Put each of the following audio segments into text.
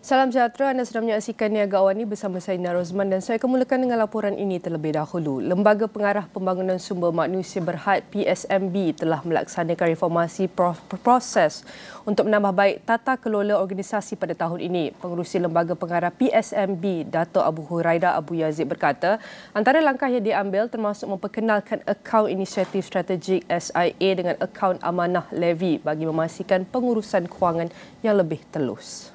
Salam sejahtera, anda sedang menyaksikan Niaga AWANI bersama saya Rozman dan saya akan mulakan dengan laporan ini terlebih dahulu. Lembaga Pengarah Pembangunan Sumber Manusia Berhad PSMB telah melaksanakan reformasi proses untuk menambah baik tata kelola organisasi pada tahun ini. Pengerusi Lembaga Pengarah PSMB, Dato' Abu Hurairah Abu Yazid berkata, antara langkah yang diambil termasuk memperkenalkan akaun inisiatif strategik SIA dengan akaun amanah levy bagi memastikan pengurusan kewangan yang lebih telus.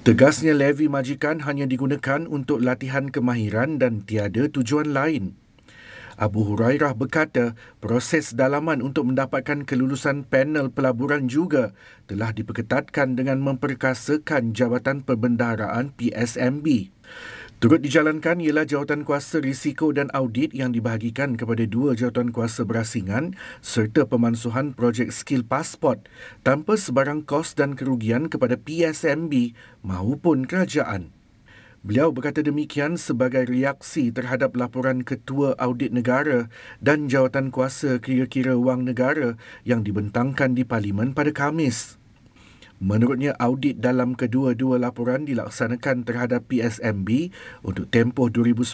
Tegasnya levy majikan hanya digunakan untuk latihan kemahiran dan tiada tujuan lain. Abu Hurairah berkata, proses dalaman untuk mendapatkan kelulusan panel pelaburan juga telah diperketatkan dengan memperkasakan Jabatan Perbendaharaan PSMB. Turut dijalankan ialah jawatankuasa risiko dan audit yang dibahagikan kepada dua jawatankuasa berasingan serta pemansuhan projek skil pasport tanpa sebarang kos dan kerugian kepada PSMB maupun kerajaan. Beliau berkata demikian sebagai reaksi terhadap laporan Ketua Audit Negara dan Jawatankuasa Kira-kira Wang Negara yang dibentangkan di Parlimen pada Khamis. Menurutnya, audit dalam kedua-dua laporan dilaksanakan terhadap PSMB untuk tempoh 2019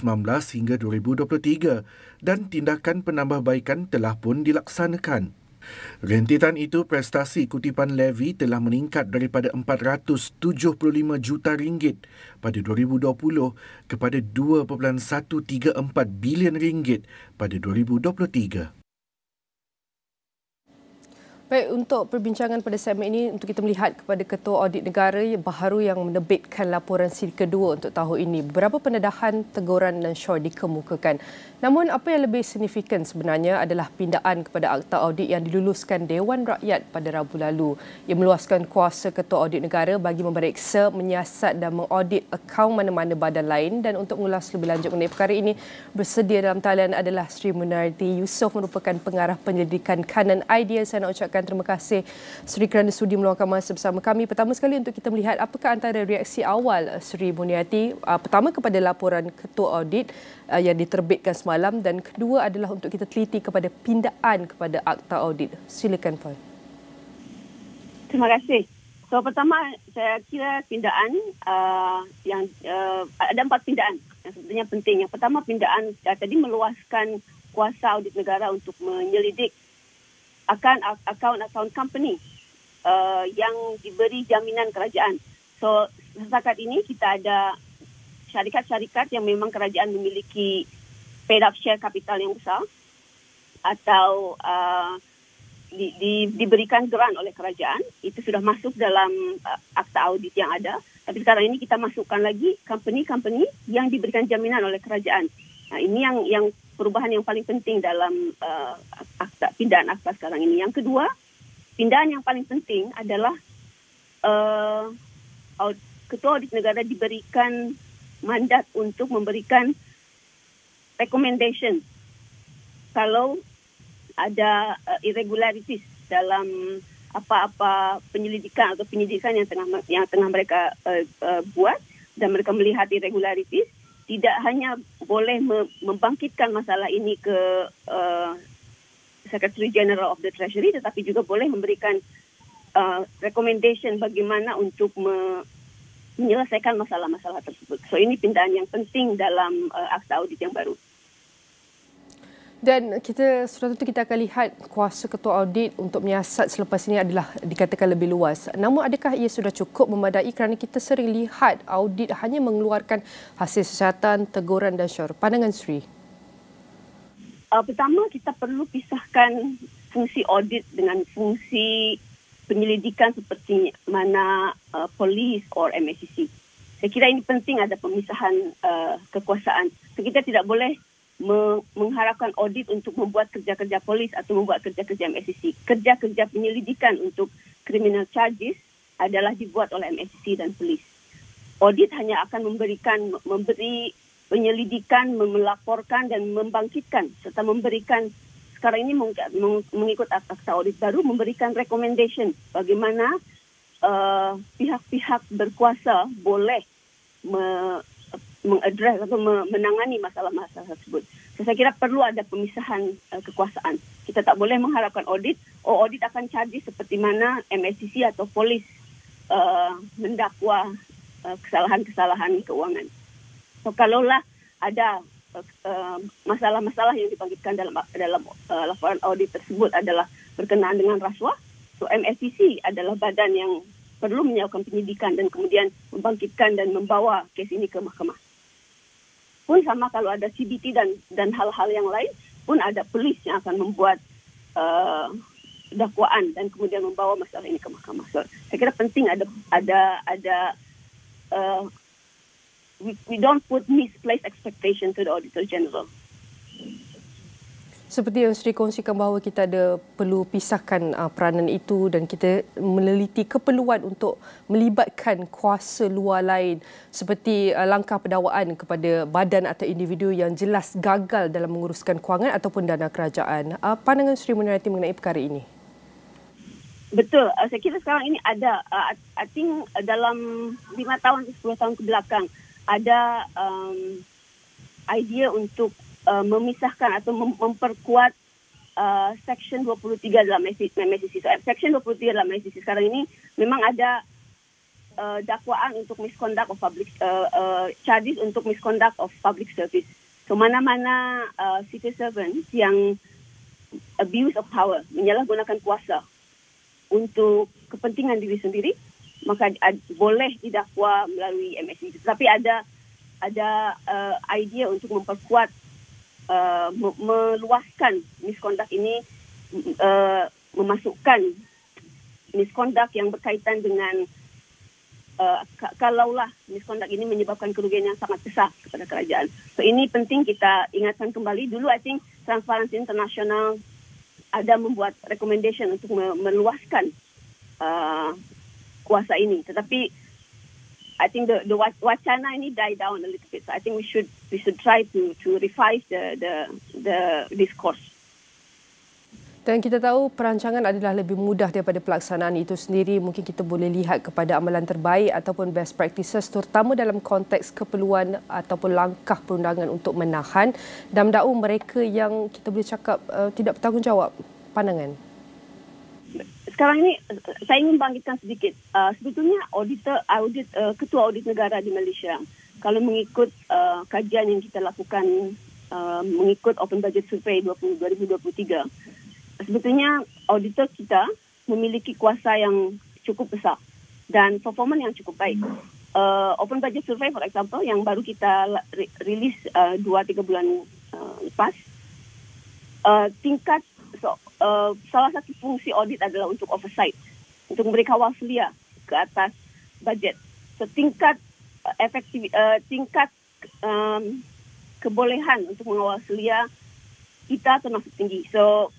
hingga 2023 dan tindakan penambahbaikan telah pun dilaksanakan. Rentetan itu, prestasi kutipan levy telah meningkat daripada 475 juta ringgit pada 2020 kepada 2.134 bilion ringgit pada 2023. Baik, untuk perbincangan pada segmen ini, untuk kita melihat kepada Ketua Audit Negara yang baru yang menerbitkan laporan siri kedua untuk tahun ini. Beberapa pendedahan, teguran dan syur dikemukakan. Namun, apa yang lebih signifikan sebenarnya adalah pindaan kepada Akta Audit yang diluluskan Dewan Rakyat pada Rabu lalu. Ia meluaskan kuasa Ketua Audit Negara bagi memeriksa, menyiasat dan mengaudit akaun mana-mana badan lain. Dan untuk mengulas lebih lanjut mengenai perkara ini, bersedia dalam talian adalah Sri Munarti Yusof, merupakan pengarah penyelidikan kanan idea. Saya nak ucapkan terima kasih Sri kerana sudi meluangkan masa bersama kami. Pertama sekali untuk kita melihat apakah antara reaksi awal Sri Muniati, pertama kepada laporan Ketua Audit yang diterbitkan semalam dan kedua adalah untuk kita teliti kepada pindaan kepada Akta Audit. Silakan Puan. Terima kasih. So pertama saya kira pindaan yang ada 4 pindaan yang sebenarnya penting. Yang pertama pindaan tadi meluaskan kuasa audit negara untuk menyelidik akaun-akaun company yang diberi jaminan kerajaan. So, setakat ini kita ada syarikat-syarikat yang memang kerajaan memiliki paid up share capital yang besar atau diberikan grant oleh kerajaan. Itu sudah masuk dalam akta audit yang ada. Tapi sekarang ini kita masukkan lagi company-company yang diberikan jaminan oleh kerajaan. Nah, ini yang perubahan yang paling penting dalam pindaan akta sekarang ini. Yang kedua, pindaan yang paling penting adalah Ketua Audit Negara diberikan mandat untuk memberikan recommendation kalau ada irregularities dalam apa-apa penyelidikan atau penyidikan yang tengah mereka buat dan mereka melihat irregularities. Tidak hanya boleh membangkitkan masalah ini ke Secretary General of the Treasury, tetapi juga boleh memberikan recommendation bagaimana untuk menyelesaikan masalah-masalah tersebut. So ini pindaan yang penting dalam akta audit yang baru. Dan sudah tentu kita akan lihat kuasa Ketua Audit untuk menyiasat selepas ini adalah dikatakan lebih luas. Namun adakah ia sudah cukup memadai kerana kita sering lihat audit hanya mengeluarkan hasil siasatan, teguran dan syur. Pandangan Sri? Pertama, kita perlu pisahkan fungsi audit dengan fungsi penyelidikan seperti mana polis atau MACC. Saya kira ini penting ada pemisahan kekuasaan. So, kita tidak boleh mengharapkan audit untuk membuat kerja-kerja polis atau membuat kerja-kerja MACC. Kerja-kerja penyelidikan untuk criminal charges adalah dibuat oleh MACC dan polis. Audit hanya akan memberi penyelidikan, melaporkan dan membangkitkan serta memberikan, sekarang ini mengikut akta audit baru, memberikan recommendation bagaimana pihak-pihak berkuasa boleh mengadres atau menangani masalah-masalah tersebut. So, saya kira perlu ada pemisahan kekuasaan. Kita tak boleh mengharapkan audit akan charge seperti mana MACC atau polis mendakwa kesalahan-kesalahan keuangan. So kalaulah ada masalah-masalah yang dibangkitkan dalam laporan audit tersebut adalah berkenaan dengan rasuah, so MSCC adalah badan yang perlu melakukan penyidikan dan kemudian membangkitkan dan membawa kes ini ke mahkamah. Pun sama kalau ada CBT dan hal-hal yang lain, pun ada polis yang akan membuat dakwaan dan kemudian membawa masalah ini ke mahkamah. So, saya kira penting ada we don't put misplaced expectation to the Auditor General. Seperti yang Sri kongsikan bahawa kita ada perlu pisahkan peranan itu dan kita meneliti keperluan untuk melibatkan kuasa luar lain seperti langkah pendakwaan kepada badan atau individu yang jelas gagal dalam menguruskan kewangan ataupun dana kerajaan. Pandangan Sri mengenai perkara ini? Betul. Saya kira sekarang ini ada, I think dalam 5 tahun, 10 tahun ke belakang, ada idea untuk memisahkan atau memperkuat Section 23 dalam MSCC. So, Section 23 dalam MSCC sekarang ini memang ada dakwaan untuk misconduct of public, charges untuk misconduct of public service. So, mana-mana civil servant yang abuse of power, menyalahgunakan kuasa untuk kepentingan diri sendiri, maka boleh didakwa melalui MSCC. Tetapi ada idea untuk memperkuat, meluaskan misconduct ini, memasukkan misconduct yang berkaitan dengan kalaulah misconduct ini menyebabkan kerugian yang sangat besar kepada kerajaan. So ini penting kita ingatkan kembali. Dulu I think Transparency International ada membuat recommendation untuk meluaskan kuasa ini, tetapi I think the wacana ini die down a little bit. So I think we should try to revise the discourse. Dan kita tahu perancangan adalah lebih mudah daripada pelaksanaan itu sendiri. Mungkin kita boleh lihat kepada amalan terbaik ataupun best practices, terutama dalam konteks keperluan ataupun langkah perundangan untuk menahan dan mendakwa mereka yang kita boleh cakap tidak bertanggungjawab. Pandangan? Sekarang ini saya ingin bangkitkan sedikit. Sebetulnya ketua audit negara di Malaysia, kalau mengikut kajian yang kita lakukan, mengikut Open Budget Survey 2023, sebetulnya auditor kita memiliki kuasa yang cukup besar dan performa yang cukup baik. Open Budget Survey, for example, yang baru kita rilis 2-3 bulan lepas, tingkat salah satu fungsi audit adalah untuk oversight, untuk memberi kawal selia ke atas bajet. So tingkat tingkat kebolehan untuk mengawal selia kita termasuk tinggi. So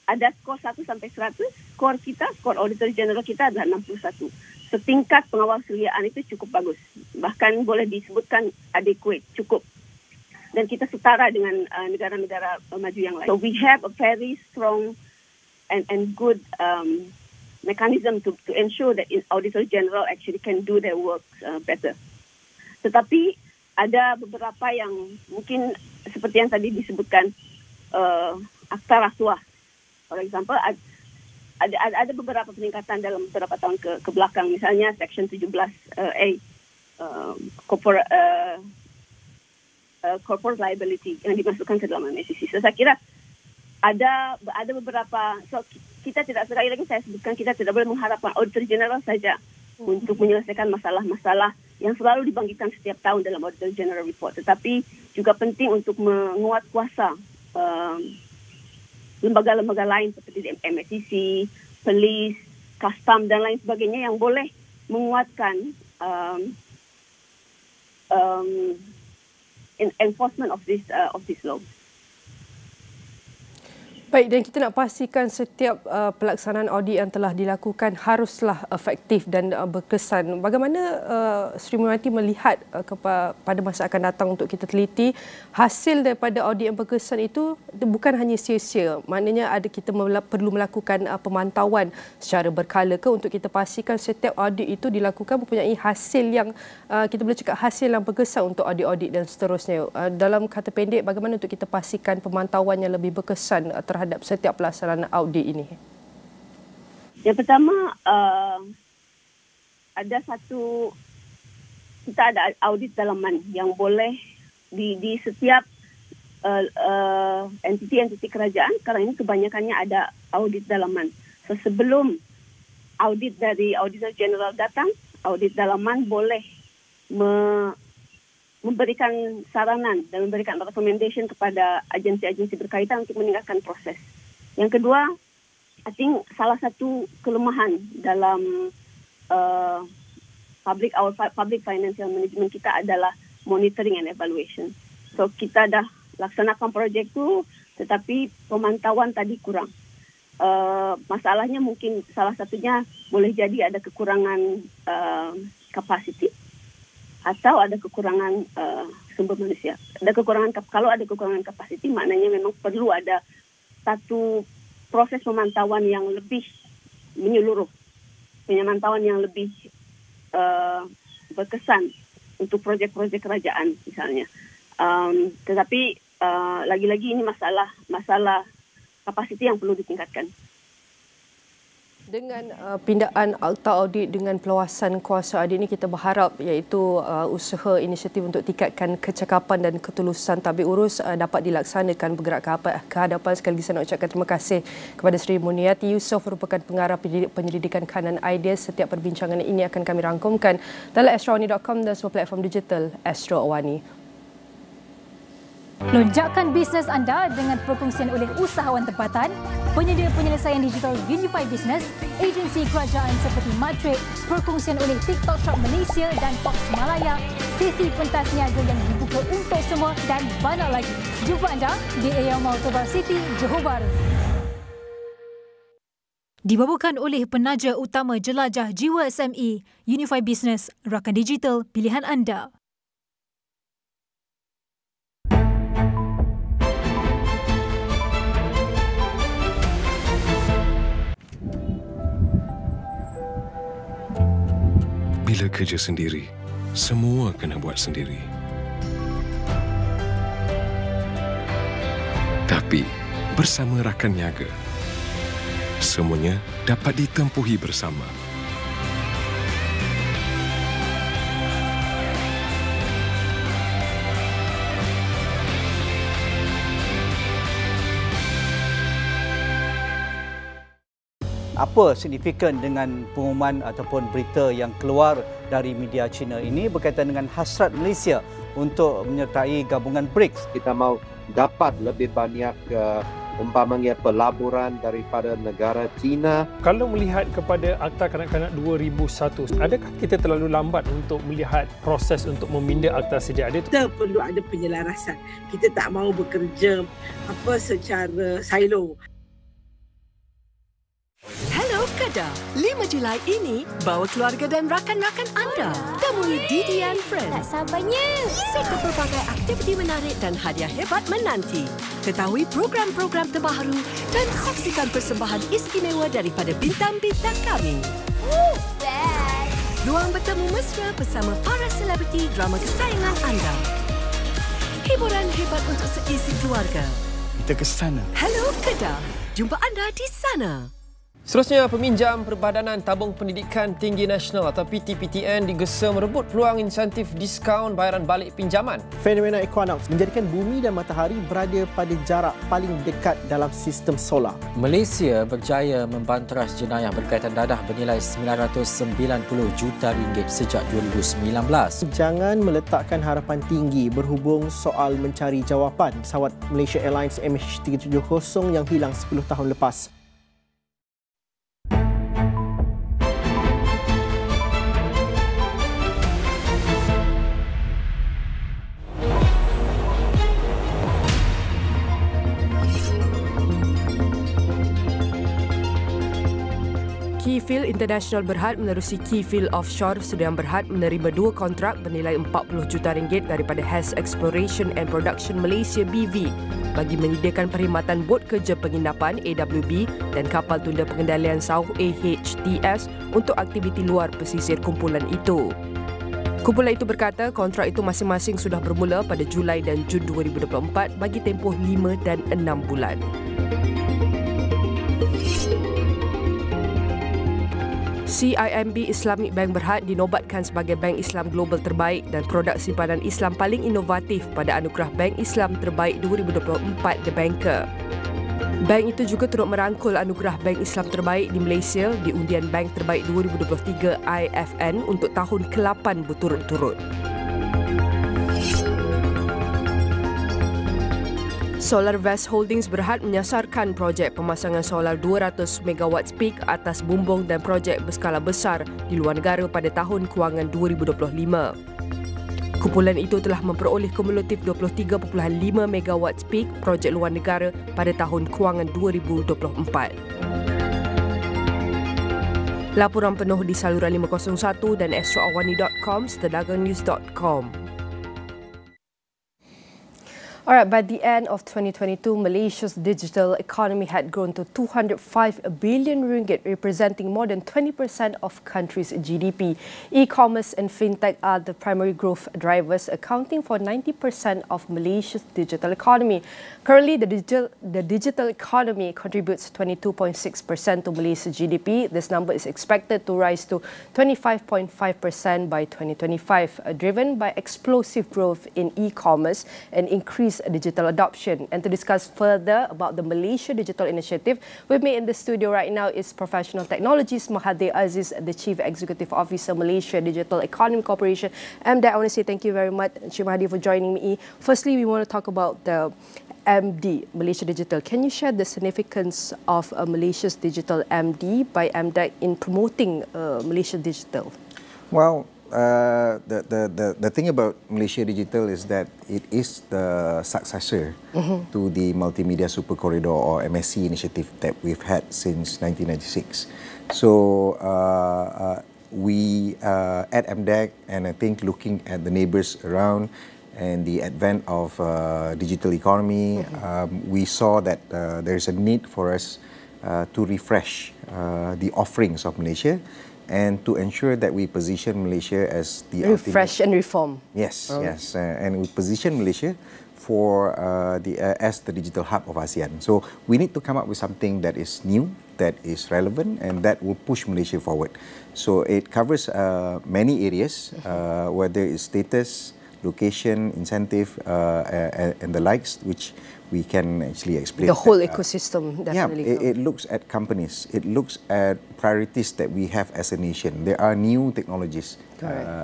ada skor 1 sampai 100, skor Auditor General kita adalah 61. So tingkat pengawal seliaan itu cukup bagus. Bahkan boleh disebutkan adequate, cukup. Dan kita setara dengan negara-negara maju yang lain. So we have a very strong and good mechanism to ensure that Auditor General actually can do their work better. Tetapi ada beberapa yang mungkin seperti yang tadi disebutkan, akta rasuah. For example, ada beberapa peningkatan dalam beberapa tahun ke belakang. Misalnya Section 17A, corporate liability yang dimasukkan ke dalam MSCC. So, saya kira ada beberapa. So, kita tidak, sekali lagi saya sebutkan, kita tidak boleh mengharapkan Auditor General saja untuk menyelesaikan masalah-masalah yang selalu dibangkitkan setiap tahun dalam Auditor General Report. Tetapi juga penting untuk menguat kuasa lembaga-lembaga lain seperti MSCC, polis, custom dan lain sebagainya yang boleh menguatkan enforcement of this law. Baik, dan kita nak pastikan setiap pelaksanaan audit yang telah dilakukan haruslah efektif dan berkesan. Bagaimana Sri Mulyati melihat pada masa akan datang untuk kita teliti hasil daripada audit yang berkesan itu bukan hanya sia-sia. Maknanya kita perlu melakukan pemantauan secara berkala untuk kita pastikan setiap audit itu dilakukan mempunyai hasil yang kita boleh cakap hasil yang berkesan untuk audit-audit dan seterusnya. Dalam kata pendek, bagaimana untuk kita pastikan pemantauan yang lebih berkesan terhadap setiap pelaksanaan audit ini? Yang pertama, kita ada audit dalaman yang boleh di setiap entiti kerajaan. Sekarang ini kebanyakannya ada audit dalaman. So, sebelum audit dari Auditor General datang, audit dalaman boleh memberikan saranan dan memberikan recommendation kepada agensi-agensi berkaitan untuk meningkatkan proses. Yang kedua, I think salah satu kelemahan dalam public financial management kita adalah monitoring and evaluation. So, kita dah laksanakan projek tu, tetapi pemantauan tadi kurang. Masalahnya mungkin salah satunya boleh jadi ada kekurangan kapasiti atau ada kekurangan sumber manusia. Kalau ada kekurangan kapasiti, maknanya memang perlu ada satu proses pemantauan yang lebih menyeluruh, pemantauan yang lebih berkesan untuk projek-projek kerajaan misalnya. Tetapi lagi-lagi ini masalah kapasiti yang perlu ditingkatkan. Dengan pindaan Akta Audit dengan peluasan kuasa audit ini, kita berharap iaitu usaha inisiatif untuk tingkatkan kecekapan dan ketulusan tadbir urus dapat dilaksanakan bergerak ke hadapan. Sekali lagi saya nak ucapkan terima kasih kepada Sri Muniati Yusof, merupakan pengarah penyelidikan kanan idea. Setiap perbincangan ini akan kami rangkumkan dalam astroawani.com dan semua platform digital Astro Awani. Lonjakan bisnes anda dengan perkongsian oleh usahawan tempatan, penyedia penyelesaian digital Unify Business, agensi kerajaan seperti Matrix, perkongsian oleh TikTok Shop Malaysia dan Fox Malaya, sesi pentas niaga yang dibuka untuk semua dan banyak lagi. Jumpa anda di Air Mall Tobar City, Johor Bahru. Dibawakan oleh penaja utama jelajah jiwa SME, Unify Business, rakan digital pilihan anda. Bila kerja sendiri, semua kena buat sendiri. Tapi, bersama rakan niaga, semuanya dapat ditempuhi bersama. Apa signifikan dengan pengumuman ataupun berita yang keluar dari media China ini berkaitan dengan hasrat Malaysia untuk menyertai gabungan BRICS? Kita mahu dapat lebih banyak umpamanya pelaburan daripada negara China. Kalau melihat kepada Akta Kanak-Kanak 2001, adakah kita terlalu lambat untuk melihat proses untuk meminda akta sedia ada? Kita perlu ada penyelarasan. Kita tak mahu bekerja secara silo. Hello Kedah, 5 Julai ini bawa keluarga dan rakan-rakan anda temui Didi and Friends. Tak sabarnya. Serta pelbagai aktiviti menarik dan hadiah hebat menanti. Ketahui program-program terbaru dan saksikan persembahan istimewa daripada bintang-bintang kami. Best. Luang bertemu mesra bersama para selebriti drama kesayangan anda. Hiburan hebat untuk seisi keluarga. Kita ke sana. Hello Kedah, jumpa anda di sana. Seterusnya, peminjam Perbadanan Tabung Pendidikan Tinggi Nasional atau PTPTN digesa merebut peluang insentif diskaun bayaran balik pinjaman. Fenomena Equinox menjadikan bumi dan matahari berada pada jarak paling dekat dalam sistem solar. Malaysia berjaya membanteras jenayah berkaitan dadah bernilai 990 juta ringgit sejak 2019. Jangan meletakkan harapan tinggi berhubung soal mencari jawapan pesawat Malaysia Airlines MH370 yang hilang 10 tahun lepas. Keyfield International Berhad menerusi Keyfield Offshore sedang Berhad menerima 2 kontrak bernilai 40 juta ringgit daripada Hess Exploration and Production Malaysia BV bagi menyediakan perkhidmatan bot kerja penginapan AWB dan kapal tunda pengendalian sauh AHTS untuk aktiviti luar pesisir kumpulan itu. Kumpulan itu berkata kontrak itu masing-masing sudah bermula pada Julai dan Jun 2024 bagi tempoh 5 dan 6 bulan. CIMB Islamic Bank Berhad dinobatkan sebagai bank Islam global terbaik dan produk simpanan Islam paling inovatif pada anugerah Bank Islam Terbaik 2024 The Banker. Bank itu juga turut merangkul anugerah Bank Islam Terbaik di Malaysia di undian Bank Terbaik 2023 IFN untuk tahun ke-8 berturut-turut. Solar Vest Holdings Berhad menyasarkan projek pemasangan solar 200 MW peak atas bumbung dan projek berskala besar di luar negara pada tahun kewangan 2025. Kumpulan itu telah memperoleh kumulatif 23.5 MW peak projek luar negara pada tahun kewangan 2024. Laporan penuh di saluran 501 dan astroawani.com, sedagangnews.com. Alright, by the end of 2022, Malaysia's digital economy had grown to 205 billion ringgit, representing more than 20% of country's GDP. E-commerce and fintech are the primary growth drivers, accounting for 90% of Malaysia's digital economy. Currently, the digital economy contributes 22.6% to Malaysia's GDP. This number is expected to rise to 25.5% by 2025, driven by explosive growth in e-commerce and increased digital adoption. And to discuss further about the Malaysia Digital Initiative, with me in the studio right now is professional technologist Mahathir Aziz, the Chief Executive Officer, Malaysia Digital Economy Corporation. MD, I want to say thank you very much, Encik Mahathir, for joining me. Firstly, we want to talk about the MD, Malaysia Digital. Can you share the significance of Malaysia's Digital MD by MDEC in promoting Malaysia Digital? Well, the thing about Malaysia Digital is that it is the successor to the Multimedia Super Corridor or MSC initiative that we've had since 1996. So we at MDEC, and I think looking at the neighbours around and the advent of digital economy, we saw that there is a need for us to refresh the offerings of Malaysia and to ensure that we position Malaysia as the refresh and reform. Yes, yes, and we position Malaysia for as the digital hub of ASEAN. So we need to come up with something that is new, that is relevant, and that will push Malaysia forward. So it covers many areas, whether it's status, location, incentive, and the likes, which we can actually explain. The whole ecosystem, definitely. Yeah, it looks at companies. It looks at priorities that we have as a nation. There are new technologies,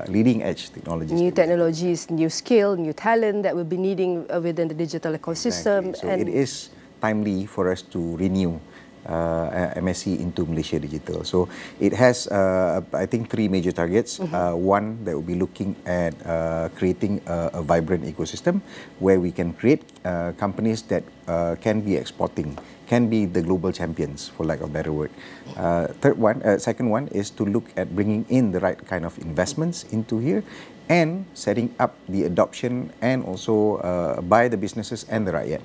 leading edge technologies. New technologies, new skill, new talent that we'll be needing within the digital ecosystem. Exactly. So it is timely for us to renew MSC into Malaysia Digital. So it has, I think, 3 major targets. One, that will be looking at creating a vibrant ecosystem where we can create companies that can be exporting, can be the global champions, for lack of a better word. Second one is to look at bringing in the right kind of investments into here and setting up the adoption and also by the businesses and the rakyat.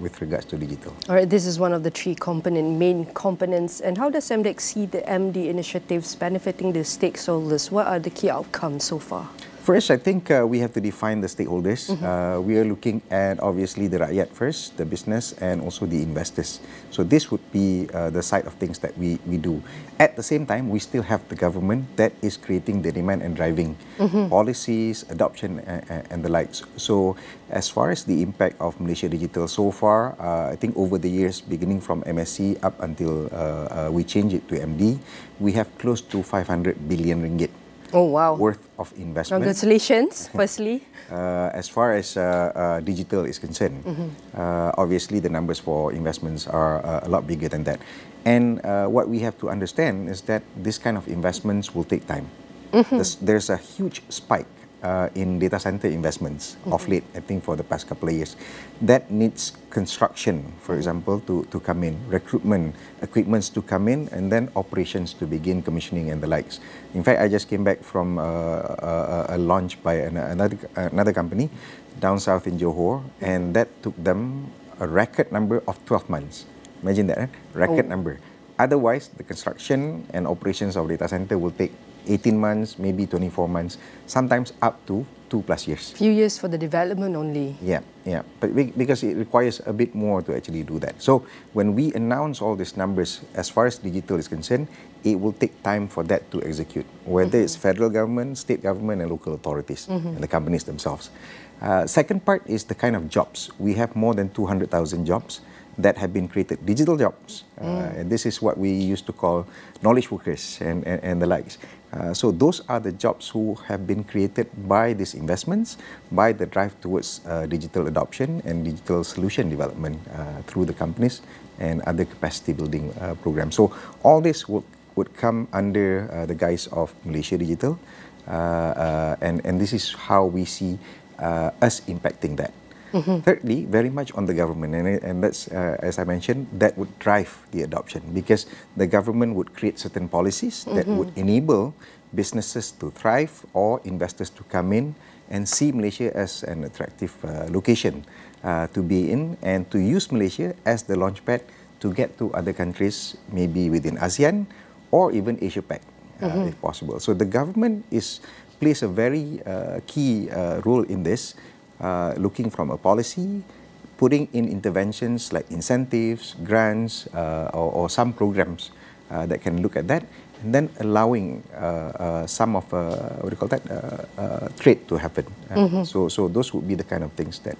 With regards to digital. All right, this is one of the 3 main components. And how does MDEC see the MD initiatives benefiting the stakeholders? What are the key outcomes so far? First, I think we have to define the stakeholders. We are looking at, obviously, the rakyat first, the business, and also the investors. So this would be the side of things that we do. At the same time, we still have the government that is creating the demand and driving policies, adoption, and the likes. So as far as the impact of Malaysia Digital so far, I think over the years, beginning from MSC up until we change it to MD, we have close to 500 billion ringgit. Oh, wow. Worth of investment. Congratulations, firstly. As far as digital is concerned, obviously the numbers for investments are a lot bigger than that. And what we have to understand is that this kind of investments will take time. There's a huge spike in data center investments of late, I think for the past couple of years. That needs construction, for example, to come in, recruitment, equipments to come in, and then operations to begin, commissioning and the likes. In fact, I just came back from a launch by another company down south in Johor, and that took them a record number of 12 months. Imagine that, record number. Otherwise, the construction and operations of data center will take 18 months, maybe 24 months, sometimes up to 2+ years. Few years for the development only. Yeah. But because it requires a bit more to actually do that. So when we announce all these numbers, as far as digital is concerned, it will take time for that to execute, whether it's federal government, state government, and local authorities, and the companies themselves. Second part is the kind of jobs. We have more than 200,000 jobs that have been created, digital jobs. And this is what we used to call knowledge workers and the likes. So those are the jobs who have been created by these investments, by the drive towards digital adoption and digital solution development through the companies and other capacity building programs. So all this would come under the guise of Malaysia Digital. And this is how we see us impacting that. Thirdly, very much on the government, and that's, as I mentioned, that would drive the adoption, because the government would create certain policies that would enable businesses to thrive or investors to come in and see Malaysia as an attractive location to be in, and to use Malaysia as the launchpad to get to other countries, maybe within ASEAN or even Asia-Pac, if possible. So the government plays a very key role in this, looking from a policy, putting in interventions like incentives, grants, or some programs that can look at that, and then allowing some of trade to happen. So those would be the kind of things that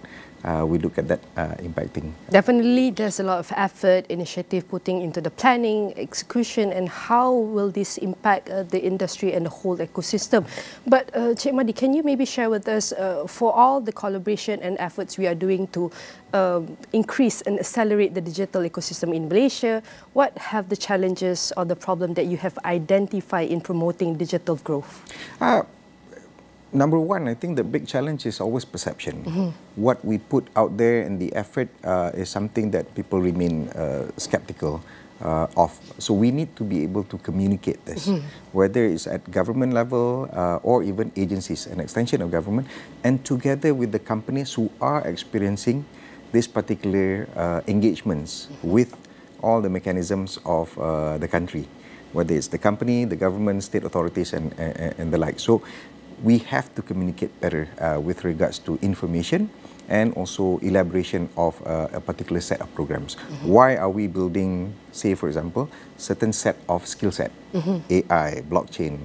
we look at that impacting. Definitely, there's a lot of effort, initiative putting into the planning, execution, and how will this impact the industry and the whole ecosystem. But Cik Madi, can you maybe share with us, for all the collaboration and efforts we are doing to increase and accelerate the digital ecosystem in Malaysia, what have the challenges or the problem that you have identified in promoting digital growth? Number one, I think the big challenge is always perception. What we put out there and the effort is something that people remain skeptical of. So we need to be able to communicate this, whether it's at government level or even agencies, an extension of government, and together with the companies who are experiencing this particular engagements with all the mechanisms of the country, whether it's the company, the government, state authorities, and the like. So we have to communicate better with regards to information and also elaboration of a particular set of programs. Why are we building, say for example, certain set of skill set, AI, blockchain,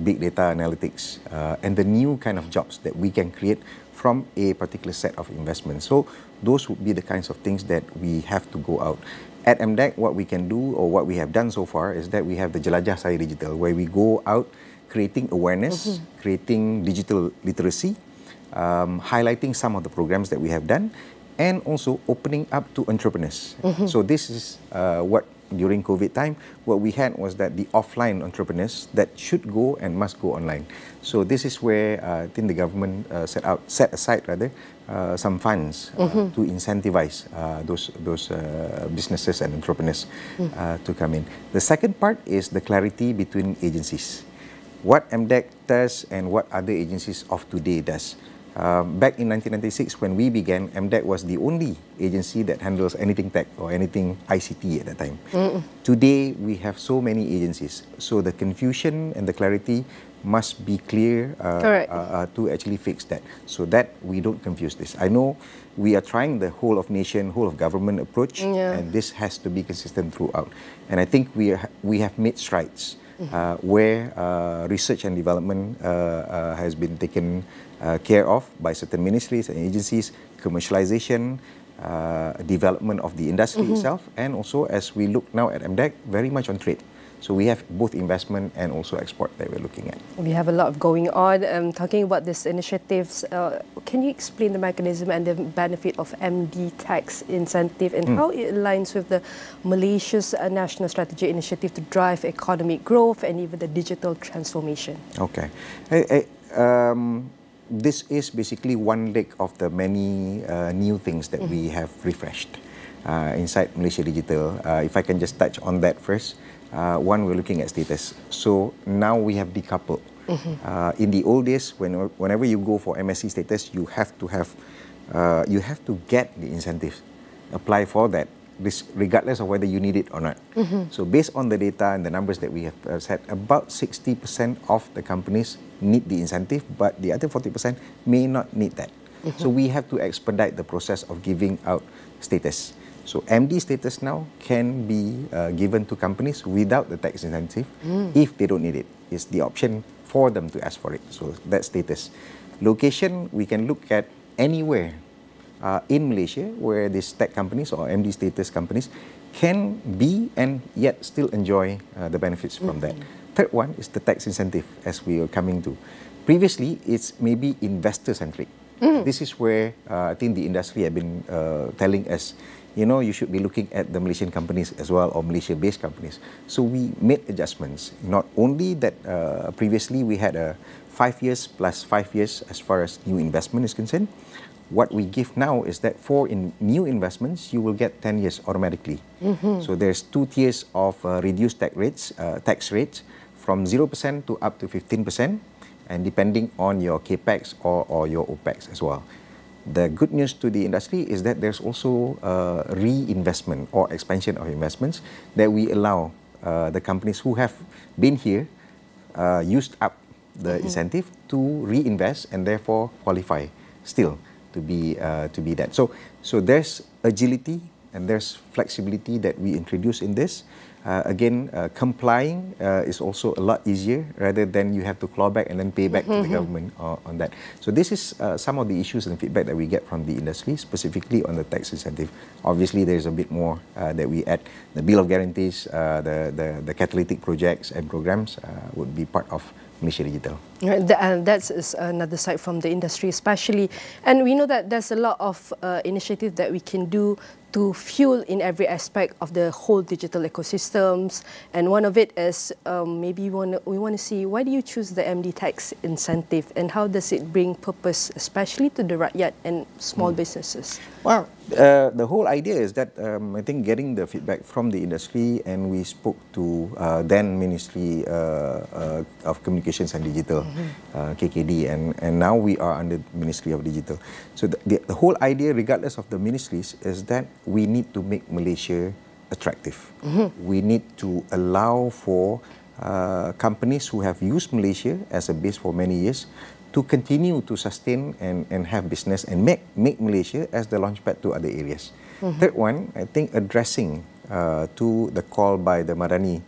big data analytics, and the new kind of jobs that we can create from a particular set of investments. So those would be the kinds of things that we have to go out. At MDEC, what we can do, or what we have done so far, is that we have the Jelajah Saya Digital, where we go out creating awareness, creating digital literacy, highlighting some of the programs that we have done, and also opening up to entrepreneurs. So this is what, during COVID time, what we had was that the offline entrepreneurs that should go and must go online. So this is where I think the government set aside some funds to incentivize those businesses and entrepreneurs to come in. The second part is the clarity between agencies. What MDEC does and what other agencies of today does. Back in 1996, when we began, MDEC was the only agency that handles anything tech or anything ICT at that time. Today, we have so many agencies. So the confusion and the clarity must be clear to actually fix that, so that we don't confuse this. I know we are trying the whole of nation, whole of government approach, and this has to be consistent throughout. And I think we have made strides. Where research and development has been taken care of by certain ministries and agencies, commercialization, development of the industry itself, and also, as we look now at MDEC, very much on trade. So we have both investment and also export that we're looking at. We have a lot going on. Talking about these initiatives, can you explain the mechanism and the benefit of MD tax incentive and how it aligns with the Malaysia's national strategy initiative to drive economic growth and even the digital transformation? Okay. This is basically one leg of the many new things that we have refreshed inside Malaysia Digital. If I can just touch on that first. One, we're looking at status. So now we have decoupled. In the old days, whenever you go for MSc status, you have to get the incentives, apply for that, regardless of whether you need it or not. So based on the data and the numbers that we have said, about 60% of the companies need the incentive, but the other 40% may not need that. So we have to expedite the process of giving out status. So MD status now can be given to companies without the tax incentive if they don't need it. It's the option for them to ask for it. So that's status. Location, we can look at anywhere in Malaysia where these tech companies or MD status companies can be and yet still enjoy the benefits from that. Third one is the tax incentive, as we are coming to. Previously, it's maybe investor-centric. This is where I think the industry have been telling us, you know, you should be looking at the Malaysian companies as well, or Malaysia-based companies. So we made adjustments. Not only that, previously we had a 5 years plus 5 years as far as new investment is concerned. What we give now is that for new investments, you will get 10 years automatically. So there's 2 tiers of reduced tax rates from 0% to up to 15%, and depending on your capex or your opex as well. The good news to the industry is that there's also reinvestment or expansion of investments that we allow the companies who have been here, used up the incentive to reinvest and therefore qualify still to be that. So there's agility and there's flexibility that we introduce in this. Again, complying is also a lot easier rather than you have to claw back and then pay back to the government on that. So this is some of the issues and feedback that we get from the industry, specifically on the tax incentive. Obviously, there's a bit more that we add. The bill of guarantees, the catalytic projects and programs would be part of Malaysia Digital. And that's another side from the industry especially. And we know that there's a lot of initiatives that we can do to fuel in every aspect of the whole digital ecosystems. And one of it is maybe we want to see, why do you choose the MD tax incentive and how does it bring purpose, especially to the rakyat and small businesses? Well, the whole idea is that I think getting the feedback from the industry, and we spoke to then Ministry of Communications and Digital, KKD, and now we are under Ministry of Digital. So the whole idea, regardless of the ministries, is that we need to make Malaysia attractive. We need to allow for companies who have used Malaysia as a base for many years to continue to sustain and have business and make Malaysia as the launchpad to other areas. Third one, I think addressing to the call by the Madani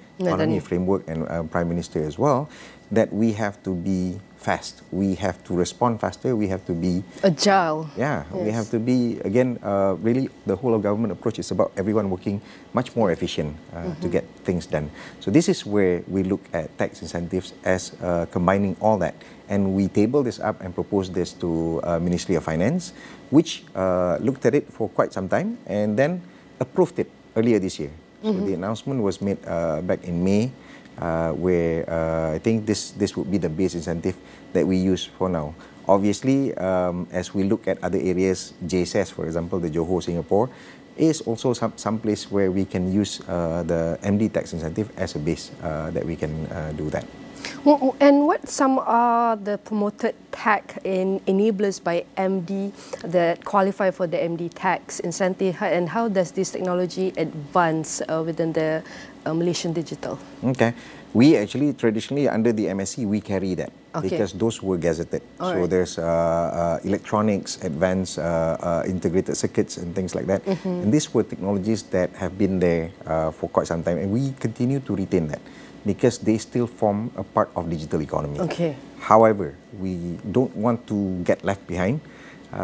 framework and Prime Minister as well, that we have to be fast. We have to respond faster. We have to be agile. Yeah, yes. We have to be, again, really the whole of government approach is about everyone working much more efficient to get things done. So this is where we look at tax incentives as combining all that. And we table this up and propose this to Ministry of Finance, which looked at it for quite some time and then approved it earlier this year. So the announcement was made back in May, where I think this would be the base incentive that we use for now. Obviously, as we look at other areas, JSS, for example, the Johor, Singapore, is also some place where we can use the MD tax incentive as a base that we can do that. Well, and what some are the promoted tax enablers by MD that qualify for the MD tax incentive, and how does this technology advance within the Malaysian digital? Okay. We actually traditionally under the MSC we carry that because those were gazetted. All so right. There's electronics, advanced integrated circuits and things like that. And these were technologies that have been there for quite some time, and we continue to retain that because they still form a part of digital economy. Okay. However, we don't want to get left behind.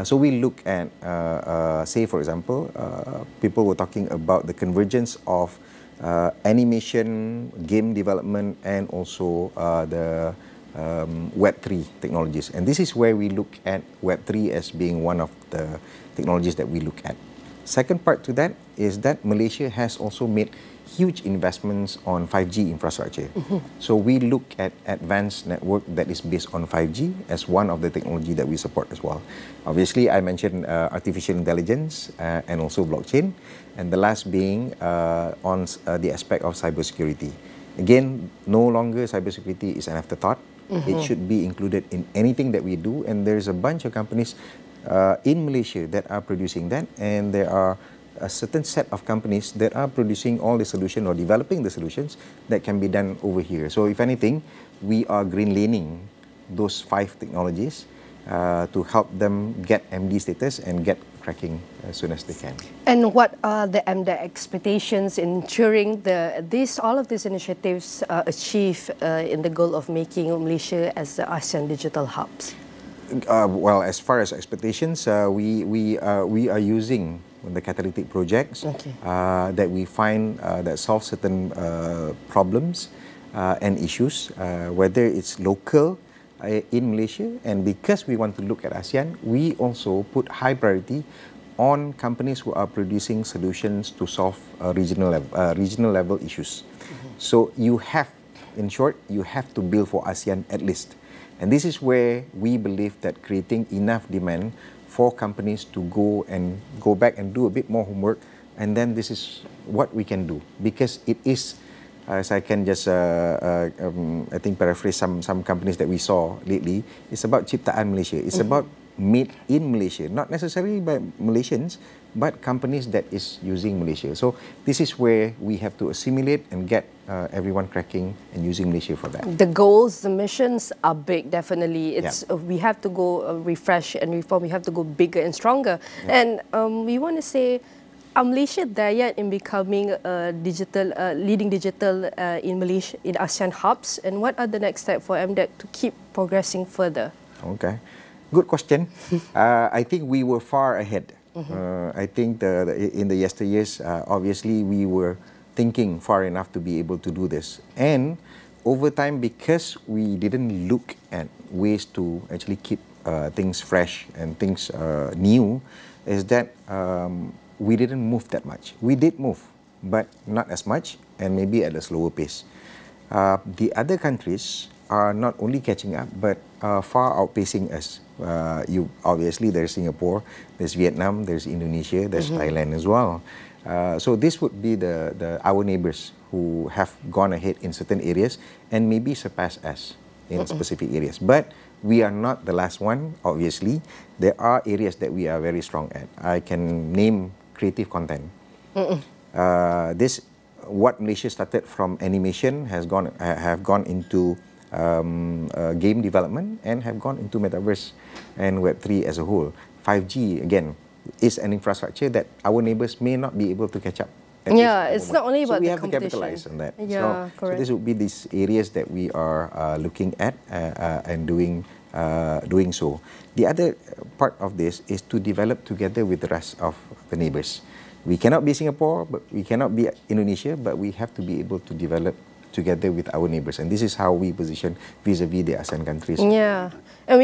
So we look at, say for example, people were talking about the convergence of animation, game development, and also the Web3 technologies. And this is where we look at Web3 as being one of the technologies that we look at. Second part to that is that Malaysia has also made huge investments on 5G infrastructure. So we look at advanced network that is based on 5G as one of the technology that we support as well. Obviously, I mentioned artificial intelligence and also blockchain, and the last being on the aspect of cybersecurity. Again, no longer cybersecurity is an afterthought. It should be included in anything that we do, and there's a bunch of companies in Malaysia that are producing that, and there are a certain set of companies that are producing all the solutions or developing the solutions that can be done over here. So if anything, we are green laning those 5 technologies to help them get MD status and get cracking as soon as they can. And what are the MDA expectations in ensuring all of these initiatives achieve in the goal of making Malaysia as the ASEAN digital hubs? Well, as far as expectations, we are using the catalytic projects that we find that solve certain problems and issues, whether it's local in Malaysia, and because we want to look at ASEAN, we also put high priority on companies who are producing solutions to solve regional level issues. So you have, in short, you have to build for ASEAN at least. And this is where we believe that creating enough demand for companies to go back and do a bit more homework, and then this is what we can do, because it is, as I can just I think paraphrase some companies that we saw lately, it's about Ciptaan Malaysia. It's about made in Malaysia, not necessarily by Malaysians, but companies that is using Malaysia. So this is where we have to assimilate and get everyone cracking and using Malaysia for that. The goals, the missions are big, definitely. It's we have to go refresh and reform. We have to go bigger and stronger. And we want to say, are Malaysia there yet in becoming a leading digital in Malaysia, in ASEAN hubs? And what are the next steps for MDEC to keep progressing further? Okay, good question. I think we were far ahead. I think in the yesteryears, obviously we were thinking far enough to be able to do this. And over time, because we didn't look at ways to actually keep things fresh and things new, is that we didn't move that much. We did move, but not as much, and maybe at a slower pace. The other countries are not only catching up, but far outpacing us. Obviously, there's Singapore, there's Vietnam, there's Indonesia, there's Thailand as well. So this would be our neighbors who have gone ahead in certain areas and maybe surpass us in specific areas. But we are not the last one, obviously. There are areas that we are very strong at. I can name creative content. What Malaysia started from animation have gone into game development and have gone into metaverse and Web3 as a whole. 5G, again, is an infrastructure that our neighbors may not be able to catch up. Yeah, it's not only about the competition. So we the have to capitalize on that. Yeah, so this would be these areas that we are looking at and doing so. The other part of this is to develop together with the rest of the neighbors. We cannot be Singapore, but we cannot be Indonesia, but we have to be able to develop together with our neighbors, and this is how we position vis-a-vis the ASEAN countries. Yeah, and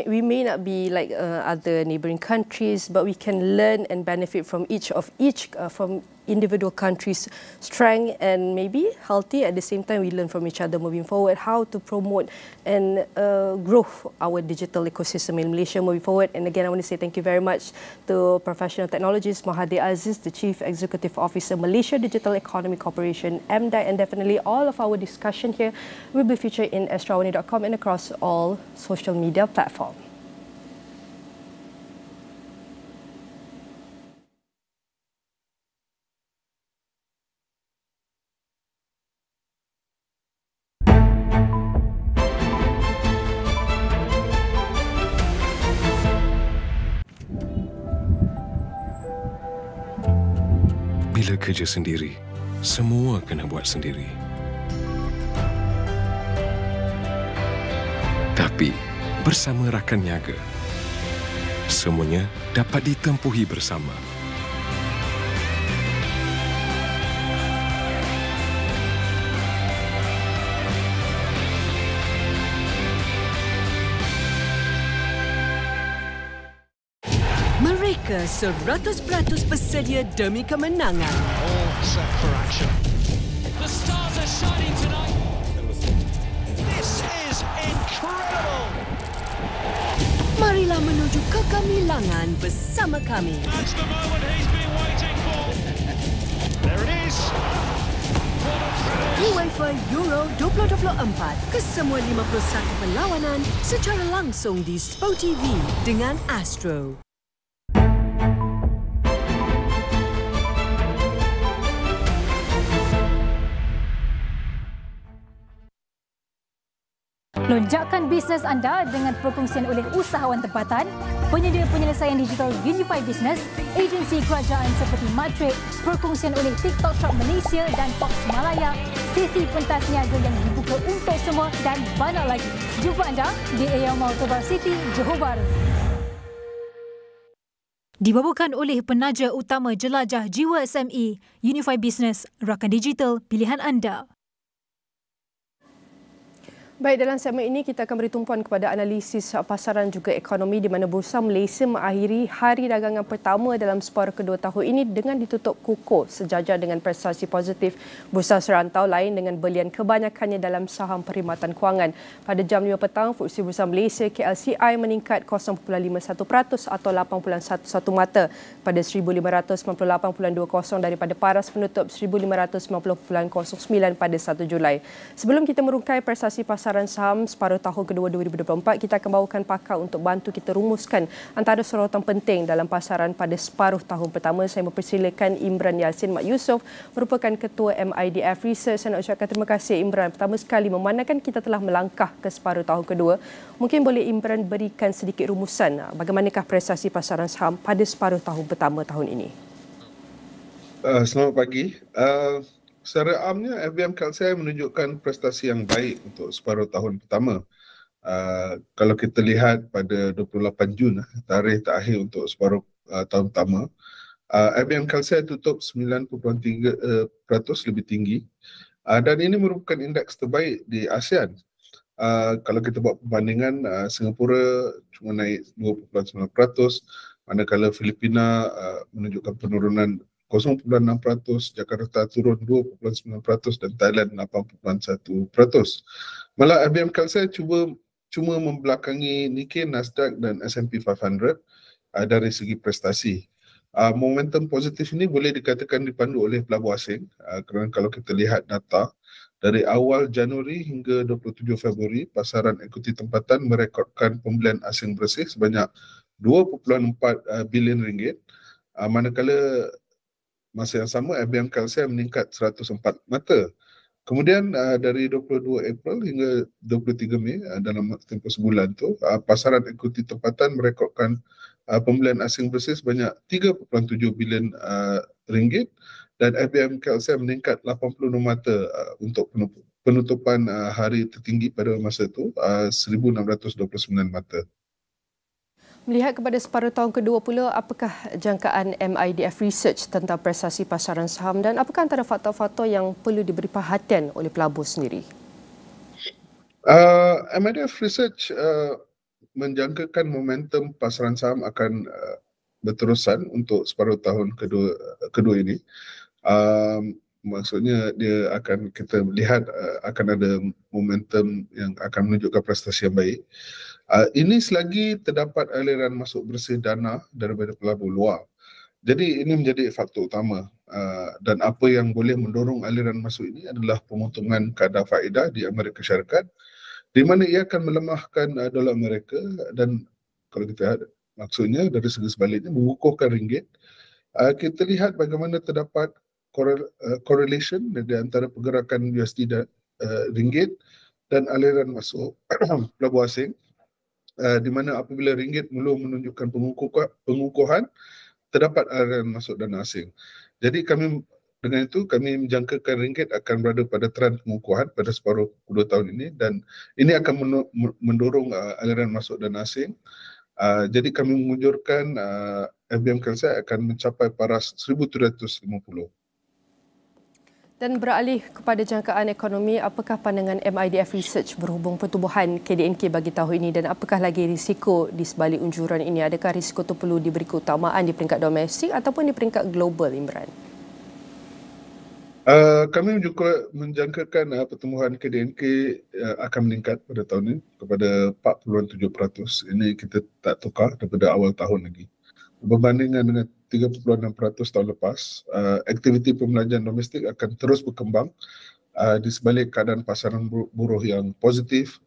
we may not be like other neighboring countries, but we can learn and benefit from from individual countries' strength, and maybe healthy at the same time. We learn from each other moving forward how to promote and grow our digital ecosystem in Malaysia moving forward. And again, I want to say thank you very much to professional technologist Mahathir Aziz, the Chief Executive Officer, Malaysia Digital Economy Corporation, MDEC, and definitely all of our discussion here will be featured in AstroAwani.com and across all social media platforms. Bila kerja sendiri, semua kena buat sendiri. Tapi, bersama rakan niaga, semuanya dapat ditempuhi bersama. Mereka 100% bersedia demi kemenangan. All set for action. The stars are shining tonight. This is incredible. Marilah menuju kegemilangan bersama kami. That's the moment he's been waiting for. There it is. UEFA Euro 2024 ke semua 51 perlawanan secara langsung di Strategi dengan Astro. Lonjakan bisnes anda dengan perkongsian oleh usahawan tempatan, penyedia penyelesaian digital Unify Business, agensi kerajaan seperti Matrix, perkongsian oleh TikTok Shop Malaysia dan Fox Malaya, sesi pentas niaga yang dibuka untuk semua dan banyak lagi. Jumpa anda di AL Mall Tobar City, Johor Bahru. Dibawakan oleh penaja utama jelajah jiwa SME, Unify Business, rakan digital pilihan anda. Baik, dalam segmen ini kita akan beri tumpuan kepada analisis pasaran juga ekonomi di mana Bursa Malaysia mengakhiri hari dagangan pertama dalam separuh kedua tahun ini dengan ditutup kukuh sejajar dengan prestasi positif bursa serantau lain dengan belian kebanyakannya dalam saham perkhidmatan kewangan. Pada jam 5 petang, Fursi Bursa Malaysia KLCI meningkat 0.51% atau 8.11 mata pada 1598.20 daripada paras penutup 1590.09 pada 1 Julai. Sebelum kita merungkai prestasi pasaran saham separuh tahun kedua 2024, kita akan bawakan pakar untuk bantu kita rumuskan antara sorotan penting dalam pasaran pada separuh tahun pertama. Saya mempersilakan Imran Yassin Mak Yusof, merupakan Ketua MIDF Research. Saya nak ucapkan terima kasih Imran. Pertama sekali, memandangkan kita telah melangkah ke separuh tahun kedua, mungkin boleh Imran berikan sedikit rumusan bagaimanakah prestasi pasaran saham pada separuh tahun pertama tahun ini? Selamat pagi. Secara amnya, FBM KLCI menunjukkan prestasi yang baik untuk separuh tahun pertama. Kalau kita lihat pada 28 Jun, tarikh terakhir untuk separuh tahun pertama, FBM KLCI tutup 9.3% lebih tinggi. Dan ini merupakan indeks terbaik di ASEAN. Kalau kita buat perbandingan, Singapura cuma naik 2.9%, manakala Filipina menunjukkan penurunan 0.6%, Jakarta turun 2.9% dan Thailand 8.1%. Malah IBM KLCI cuma membelakangi Nikkei, Nasdaq dan S&P 500 dari segi prestasi. Momentum positif ini boleh dikatakan dipandu oleh pelabuh asing kerana kalau kita lihat data dari awal Januari hingga 27 Februari, pasaran ekuiti tempatan merekodkan pembelian asing bersih sebanyak 2.4 bilion ringgit, manakala masa yang sama, IBM KLCI meningkat 104 mata. Kemudian dari 22 April hingga 23 Mei, dalam tempoh sebulan tu, pasaran ekuiti tempatan merekodkan pembelian asing bersih sebanyak 3.7 bilion ringgit dan IBM KLCI meningkat 86 mata untuk penutupan hari tertinggi pada masa itu, 1,629 mata. Melihat kepada separuh tahun kedua pula, apakah jangkaan MIDF Research tentang prestasi pasaran saham dan apakah antara faktor-faktor yang perlu diberi perhatian oleh pelabur sendiri? MIDF Research menjangkakan momentum pasaran saham akan berterusan untuk separuh tahun kedua ini. Maksudnya kita lihat akan ada momentum yang akan menunjukkan prestasi yang baik. Ini selagi terdapat aliran masuk bersih dana daripada pelabur luar. Jadi ini menjadi faktor utama dan apa yang boleh mendorong aliran masuk ini adalah pemotongan kadar faedah di Amerika Syarikat di mana ia akan melemahkan dolar Amerika dan kalau kita lihat maksudnya dari segi sebaliknya mengukuhkan ringgit. Kita lihat bagaimana terdapat correlation di antara pergerakan USD dan ringgit dan aliran masuk pelabur asing. Di mana apabila ringgit mula menunjukkan pengukuhan, terdapat aliran masuk dana asing. Jadi dengan itu kami menjangkakan ringgit akan berada pada trend pengukuhan pada separuh kedua tahun ini dan ini akan mendorong aliran masuk dana asing. Jadi kami mengunjurkan FBM KLCI akan mencapai paras 1,750. Dan beralih kepada jangkaan ekonomi, apakah pandangan MIDF Research berhubung pertumbuhan KDNK bagi tahun ini dan apakah lagi risiko di sebalik unjuran ini? Adakah risiko itu perlu diberi keutamaan di peringkat domestik ataupun di peringkat global, Imran? Kami juga menjangkakan pertumbuhan KDNK akan meningkat pada tahun ini kepada 4.7%. Ini kita tak tukar daripada awal tahun lagi. Berbandingan dengan 3.6% tahun lepas, aktiviti pembelanjaan domestik akan terus berkembang di sebalik keadaan pasaran buruh yang positif,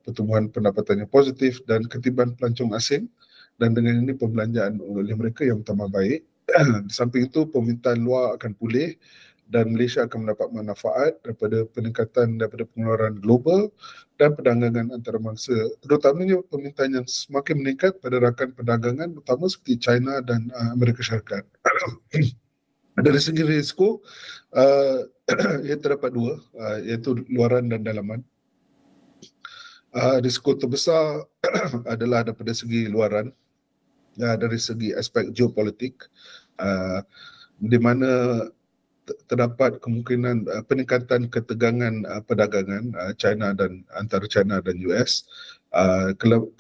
pertumbuhan pendapatan yang positif dan ketiban pelancong asing dan dengan ini pembelanjaan oleh mereka yang tambah baik. Di samping itu, permintaan luar akan pulih dan Malaysia akan mendapat manfaat daripada peningkatan daripada pengeluaran global dan perdagangan antarabangsa, terutamanya permintaan yang semakin meningkat pada rakan perdagangan utama seperti China dan Amerika Syarikat. Dari segi risiko, ia terdapat dua, iaitu luaran dan dalaman. Risiko terbesar adalah daripada segi luaran, dari segi aspek geopolitik, di mana terdapat kemungkinan peningkatan ketegangan perdagangan China dan antara China dan US,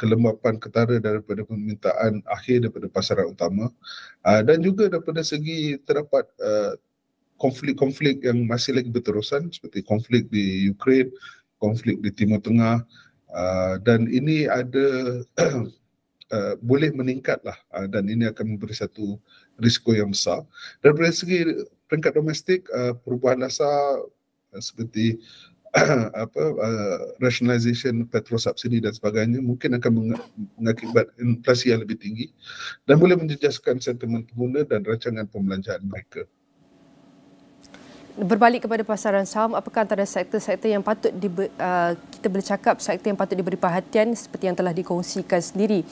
kelembapan ketara daripada permintaan akhir daripada pasaran utama, dan juga daripada segi terdapat konflik-konflik yang masih lagi berterusan seperti konflik di Ukraine, konflik di Timur Tengah, dan ini ada boleh meningkatlah, dan ini akan memberi satu risiko yang besar. Daripada segi peringkat domestik, perubahan dasar seperti rationalisation petrol subsidi dan sebagainya mungkin akan mengakibat inflasi yang lebih tinggi dan boleh menjejaskan sentimen pengguna dan rancangan pembelanjaan mereka. Berbalik kepada pasaran saham, apakah antara sektor-sektor yang patut kita boleh cakap sektor yang patut diberi perhatian seperti yang telah dikongsikan sendiri,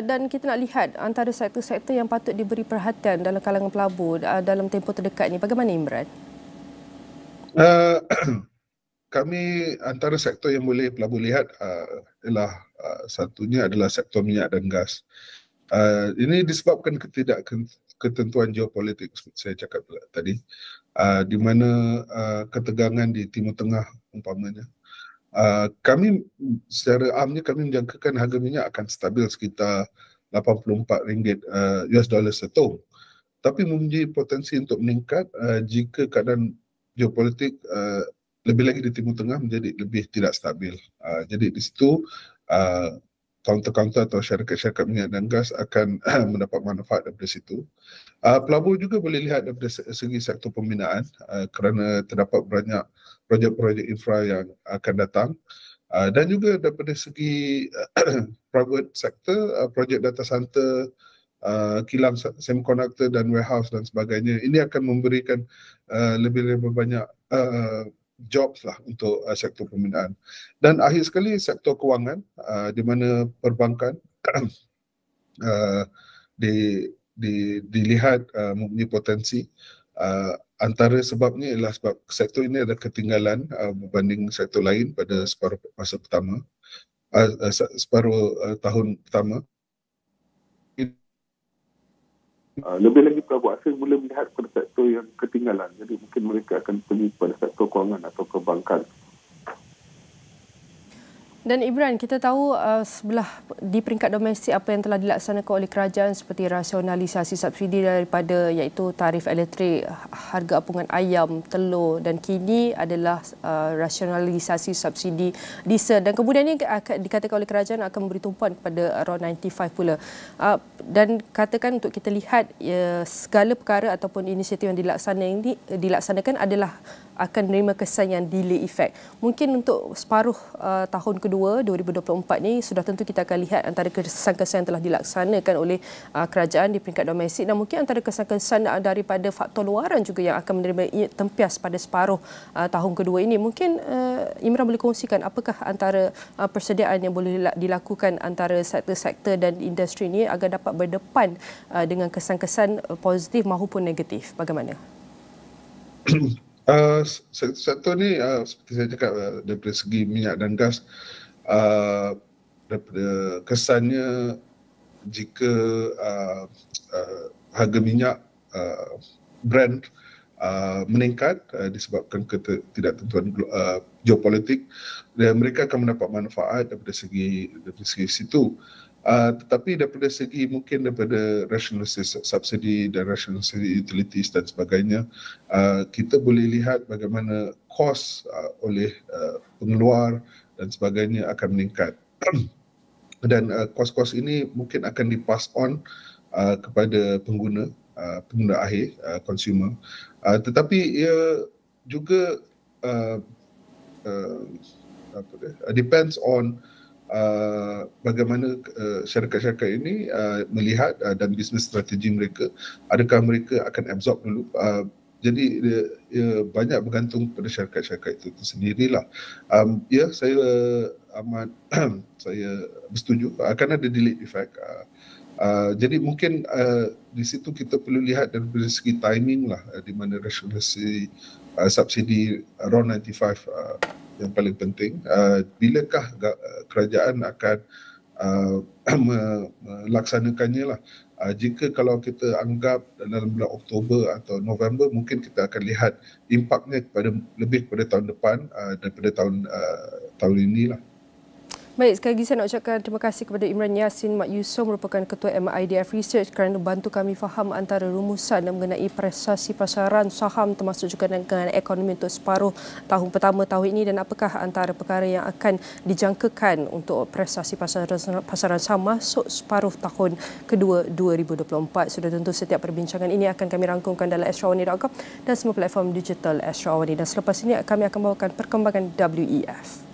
dan kita nak lihat antara sektor-sektor yang patut diberi perhatian dalam kalangan pelabur dalam tempoh terdekat ini, bagaimana Imran? Kami antara sektor yang boleh pelabur lihat ialah satunya adalah sektor minyak dan gas. Ini disebabkan ketidakketentuan geopolitik seperti saya cakap tadi, di mana ketegangan di Timur Tengah umpamanya. Kami secara amnya kami menjangkakan harga minyak akan stabil sekitar RM84 US dollar setong. Tapi mempunyai potensi untuk meningkat jika keadaan geopolitik lebih lagi di Timur Tengah menjadi lebih tidak stabil. Jadi di situ kaunter-kaunter atau syarikat-syarikat minyak dan gas akan mendapat manfaat daripada situ. Pelabur juga boleh lihat daripada segi sektor pembinaan, kerana terdapat banyak projek-projek infra yang akan datang, dan juga daripada segi private sector, projek data center, kilang semiconductor dan warehouse dan sebagainya. Ini akan memberikan lebih-lebih banyak jobs lah untuk sektor pembinaan. Dan akhir sekali sektor kewangan, di mana perbankan dilihat mempunyai potensi. Antara sebabnya ialah sebab sektor ini ada ketinggalan berbanding sektor lain pada separuh masa pertama, separuh tahun pertama. Lebih lagi pelabur asing boleh melihat pada sektor yang ketinggalan. Jadi mungkin mereka akan pergi pada sektor kewangan atau perbankan. Dan Imran, kita tahu sebelah di peringkat domestik apa yang telah dilaksanakan oleh kerajaan seperti rasionalisasi subsidi daripada iaitu tarif elektrik, harga apungan ayam, telur, dan kini adalah rasionalisasi subsidi diesel, dan kemudian ini dikatakan oleh kerajaan akan memberi tumpuan kepada RON95 pula. Dan katakan untuk kita lihat segala perkara ataupun inisiatif yang dilaksanakan adalah akan menerima kesan yang delay effect. Mungkin untuk separuh tahun kedua 2024 ni sudah tentu kita akan lihat antara kesan-kesan yang telah dilaksanakan oleh kerajaan di peringkat domestik, dan mungkin antara kesan-kesan daripada faktor luaran juga yang akan menerima tempias pada separuh tahun kedua ini. Mungkin Imran boleh kongsikan apakah antara persediaan yang boleh dilakukan antara sektor-sektor dan industri ini agar dapat berdepan dengan kesan-kesan positif maupun negatif. Bagaimana? Sektor ni seperti saya cakap, daripada segi minyak dan gas, daripada kesannya jika harga minyak Brent meningkat disebabkan ketidaktentuan geopolitik, dan mereka akan mendapat manfaat daripada segi situ. Tetapi daripada segi mungkin daripada rasionalisasi subsidi dan rasionalisasi utilities dan sebagainya, kita boleh lihat bagaimana kos oleh pengeluar dan sebagainya akan meningkat. Dan kos-kos ini mungkin akan dipass on kepada pengguna akhir, consumer. Tetapi ia juga depends on bagaimana syarikat-syarikat ini melihat dan bisnes strategi mereka, adakah mereka akan absorb dulu. Jadi banyak bergantung pada syarikat-syarikat itu sendirilah. Saya amat saya bersetuju akan ada delayed effect. Jadi mungkin di situ kita perlu lihat dari segi timing lah, di mana rasionalisasi subsidi RON 95 yang paling penting. Bilakah kerajaan akan melaksanakannya lah. Jika kalau kita anggap dalam bulan Oktober atau November, mungkin kita akan lihat impaknya lebih pada tahun depan daripada tahun inilah. Baik, sekali lagi saya nak ucapkan terima kasih kepada Imran Yassin Mak Yusof merupakan Ketua MIDF Research kerana bantu kami faham antara rumusan mengenai prestasi pasaran saham termasuk juga dengan ekonomi untuk separuh tahun pertama tahun ini dan apakah antara perkara yang akan dijangkakan untuk prestasi pasaran saham masuk separuh tahun kedua 2024. Sudah tentu setiap perbincangan ini akan kami rangkumkan dalam astroawani.com dan semua platform digital Astro Awani. Dan selepas ini kami akan bawakan perkembangan WEF.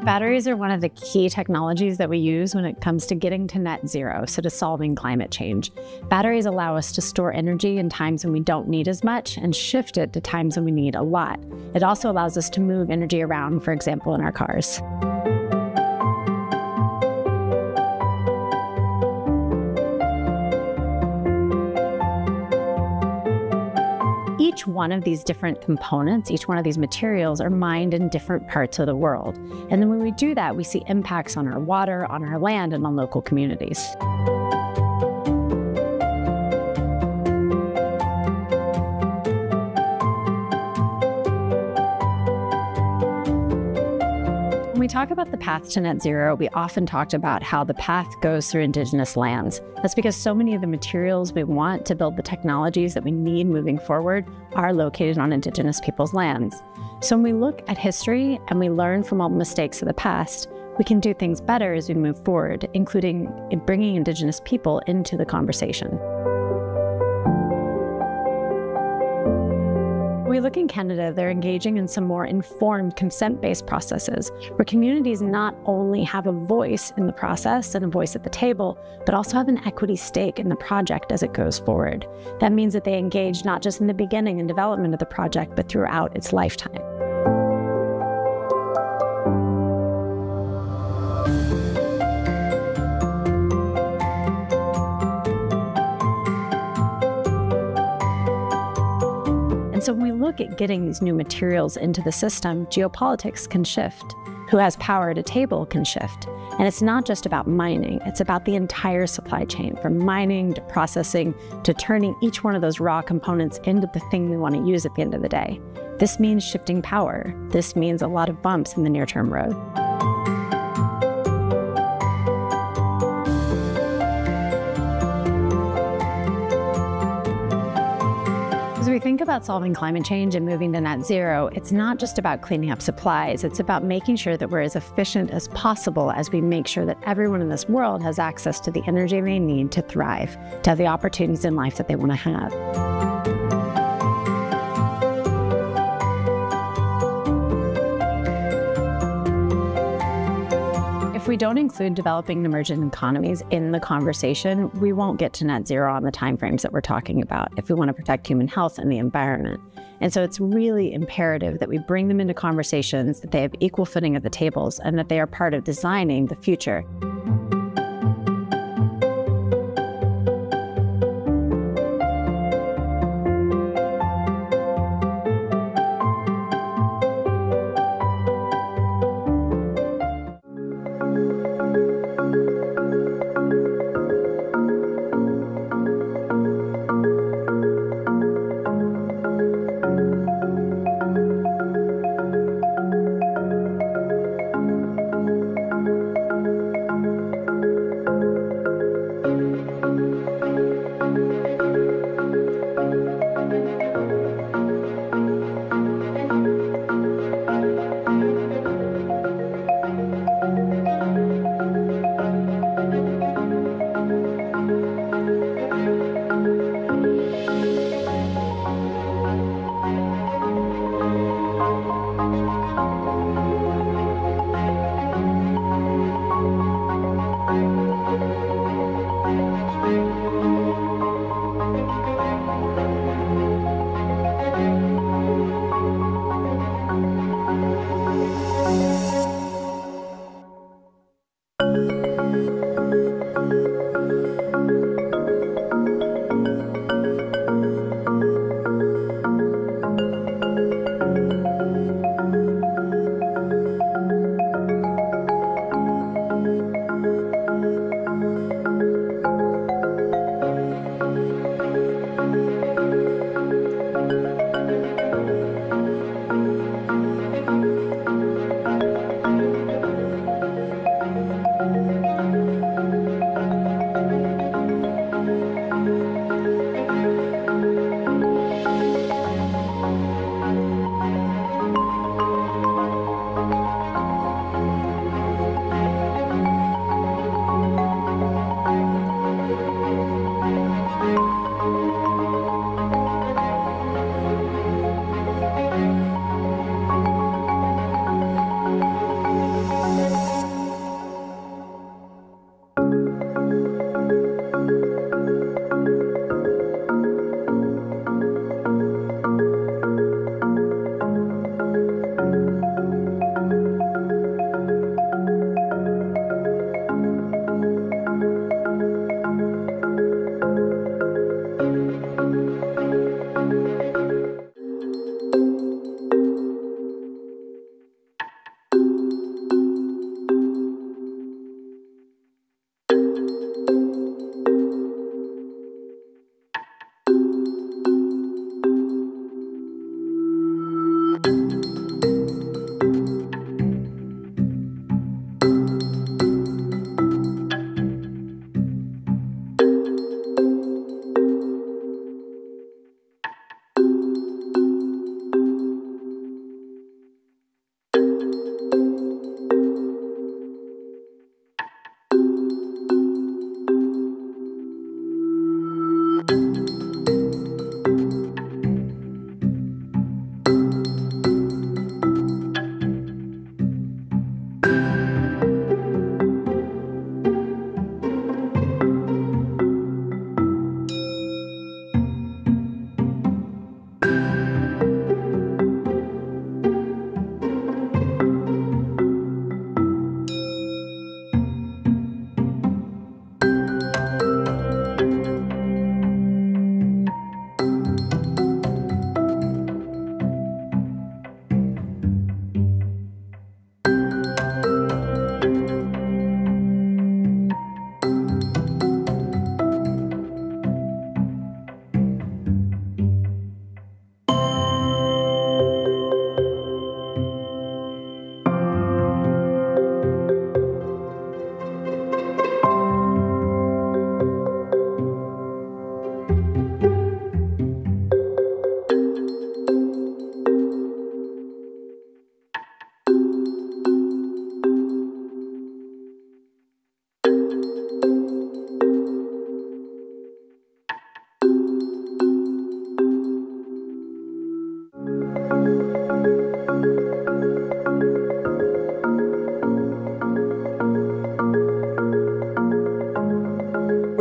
Batteries are one of the key technologies that we use when it comes to getting to net zero, so to solving climate change. Batteries allow us to store energy in times when we don't need as much and shift it to times when we need a lot. It also allows us to move energy around, for example, in our cars. Each one of these different components, each one of these materials are mined in different parts of the world. And then when we do that, we see impacts on our water, on our land, and on local communities. When we talk about the path to net zero, we often talked about how the path goes through Indigenous lands. That's because so many of the materials we want to build the technologies that we need moving forward are located on Indigenous people's lands. So when we look at history and we learn from all the mistakes of the past, we can do things better as we move forward, including in bringing Indigenous people into the conversation. When we look in Canada, they're engaging in some more informed consent-based processes where communities not only have a voice in the process and a voice at the table, but also have an equity stake in the project as it goes forward. That means that they engage not just in the beginning and development of the project, but throughout its lifetime. And so when we look at getting these new materials into the system, geopolitics can shift. Who has power at a table can shift. And it's not just about mining, it's about the entire supply chain, from mining to processing to turning each one of those raw components into the thing we want to use at the end of the day. This means shifting power. This means a lot of bumps in the near-term road. As we think about solving climate change and moving to net zero, it's not just about cleaning up supplies. It's about making sure that we're as efficient as possible as we make sure that everyone in this world has access to the energy they need to thrive, to have the opportunities in life that they want to have. If we don't include developing and emerging economies in the conversation, we won't get to net zero on the timeframes that we're talking about if we want to protect human health and the environment. And so it's really imperative that we bring them into conversations, that they have equal footing at the tables, and that they are part of designing the future.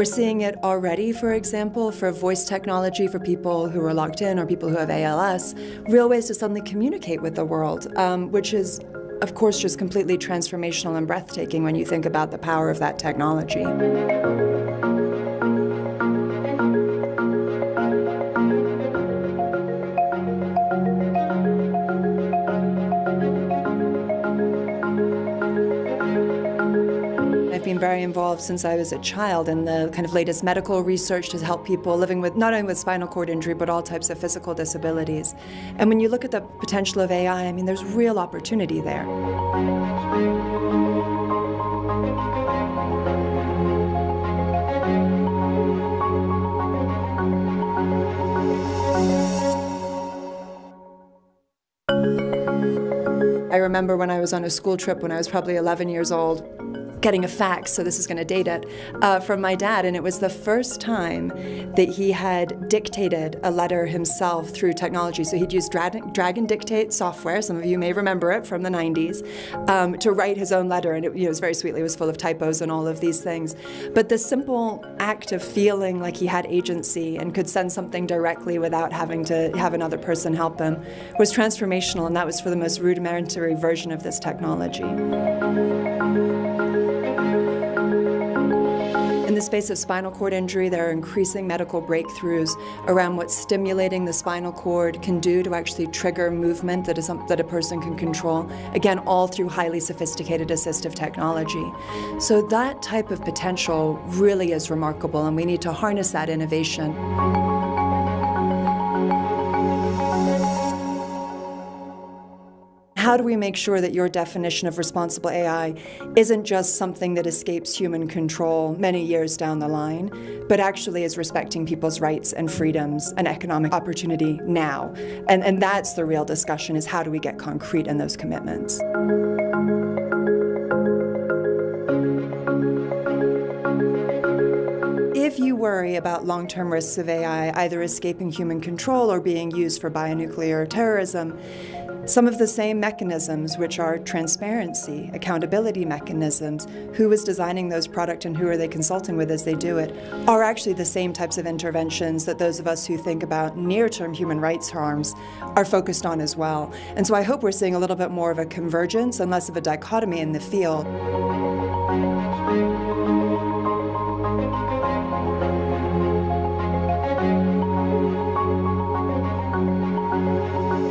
We're seeing it already, for example, for voice technology for people who are locked in or people who have ALS, real ways to suddenly communicate with the world, which is, of course, just completely transformational and breathtaking when you think about the power of that technology. Been very involved since I was a child in the kind of latest medical research to help people living with not only with spinal cord injury but all types of physical disabilities. And when you look at the potential of AI, I mean, there's real opportunity there. I remember when I was on a school trip when I was probably 11 years old, getting a fax, so this is going to date it, from my dad, and it was the first time that he had dictated a letter himself through technology. So he'd use drag and dictate software, some of you may remember it from the 90s, to write his own letter, and it was very sweetly, it was full of typos and all of these things. But the simple act of feeling like he had agency and could send something directly without having to have another person help him was transformational, and that was for the most rudimentary version of this technology. In the space of spinal cord injury, there are increasing medical breakthroughs around what stimulating the spinal cord can do to actually trigger movement that a person can control, again, all through highly sophisticated assistive technology. So that type of potential really is remarkable, and we need to harness that innovation. How do we make sure that your definition of responsible AI isn't just something that escapes human control many years down the line, but actually is respecting people's rights and freedoms and economic opportunity now? And that's the real discussion, is how do we get concrete in those commitments? If you worry about long-term risks of AI either escaping human control or being used for bionuclear terrorism, some of the same mechanisms, which are transparency, accountability mechanisms, who is designing those products and who are they consulting with as they do it, are actually the same types of interventions that those of us who think about near-term human rights harms are focused on as well. And so I hope we're seeing a little bit more of a convergence and less of a dichotomy in the field.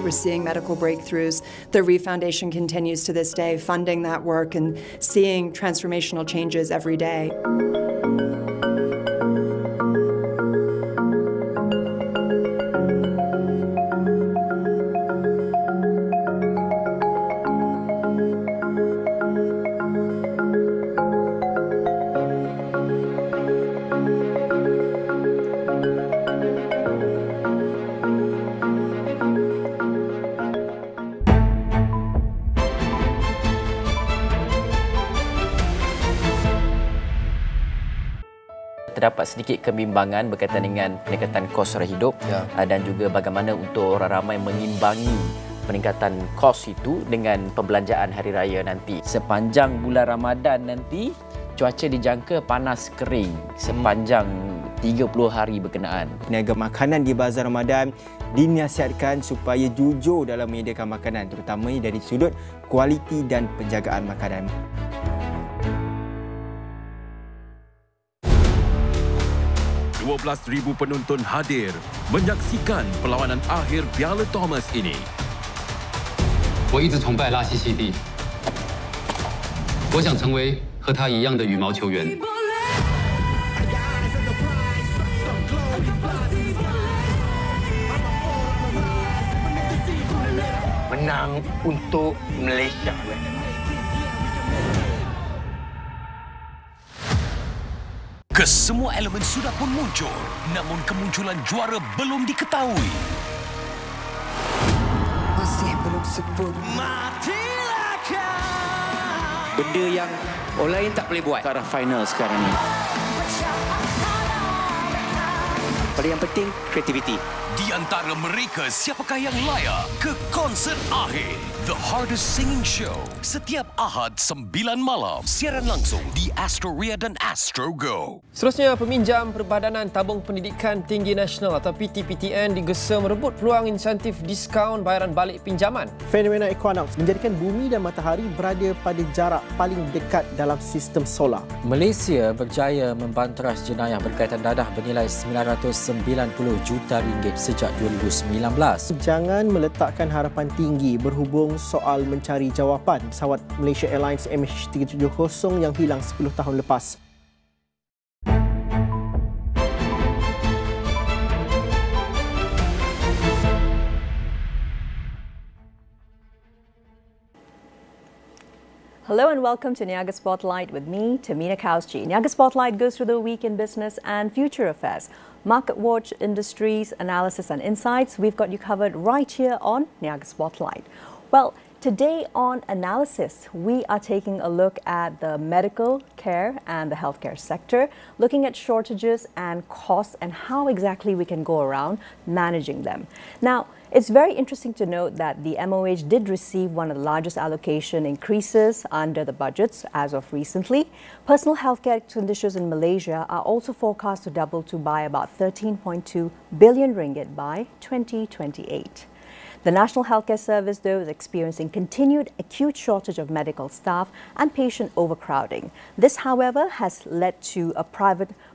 We're seeing medical breakthroughs. The Reeve Foundation continues to this day funding that work and seeing transformational changes every day. Terdapat sedikit kebimbangan berkaitan dengan peningkatan kos sara hidup dan juga bagaimana untuk orang ramai mengimbangi peningkatan kos itu dengan perbelanjaan hari raya nanti. Sepanjang bulan Ramadan nanti, cuaca dijangka panas kering sepanjang 30 hari berkenaan. Peniaga makanan di Bazar Ramadan dinasihatkan supaya jujur dalam menyediakan makanan, terutamanya dari sudut kualiti dan penjagaan makanan. 12,000 penonton hadir menyaksikan perlawanan akhir Piala Thomas ini. 我一直崇拜拉希西蒂，我想成为和他一样的羽毛球员。 Menang untuk Malaysia. Kesemua elemen sudah pun muncul, namun kemunculan juara belum diketahui. Masih belum sebut. Matilah kau. Benda yang orang lain tak boleh buat ke arah final sekarang ni. Pada yang penting, kreativiti. Di antara mereka, siapakah yang layak ke konsert akhir? The Hardest Singing Show. Setiap Ahad 9 malam. Siaran langsung di Astro dan Astro Go. Seterusnya, peminjam Perbadanan Tabung Pendidikan Tinggi Nasional atau PTPTN digesa merebut peluang insentif diskaun bayaran balik pinjaman. Fenomena equinox menjadikan bumi dan matahari berada pada jarak paling dekat dalam sistem solar. Malaysia berjaya membanteras jenayah berkaitan dadah bernilai 990 juta ringgit sejak 2019. Jangan meletakkan harapan tinggi berhubung soal mencari jawapan pesawat Malaysia Airlines MH370 yang hilang 10 tahun lepas. Hello and welcome to Niaga Spotlight with me, Tehmina Kaoosji. Niaga Spotlight goes through the week in business and future affairs. Market watch, industries, analysis and insights. We've got you covered right here on Niaga Spotlight. Well, today on analysis, we are taking a look at the medical care and the healthcare sector, looking at shortages and costs and how exactly we can go around managing them. Now, it's very interesting to note that the MOH did receive one of the largest allocation increases under the budgets as of recently. Personal healthcare expenditures in Malaysia are also forecast to double to by about 13.2 billion ringgit by 2028. The National Healthcare Service, though, is experiencing continued acute shortage of medical staff and patient overcrowding. This, however, has led to a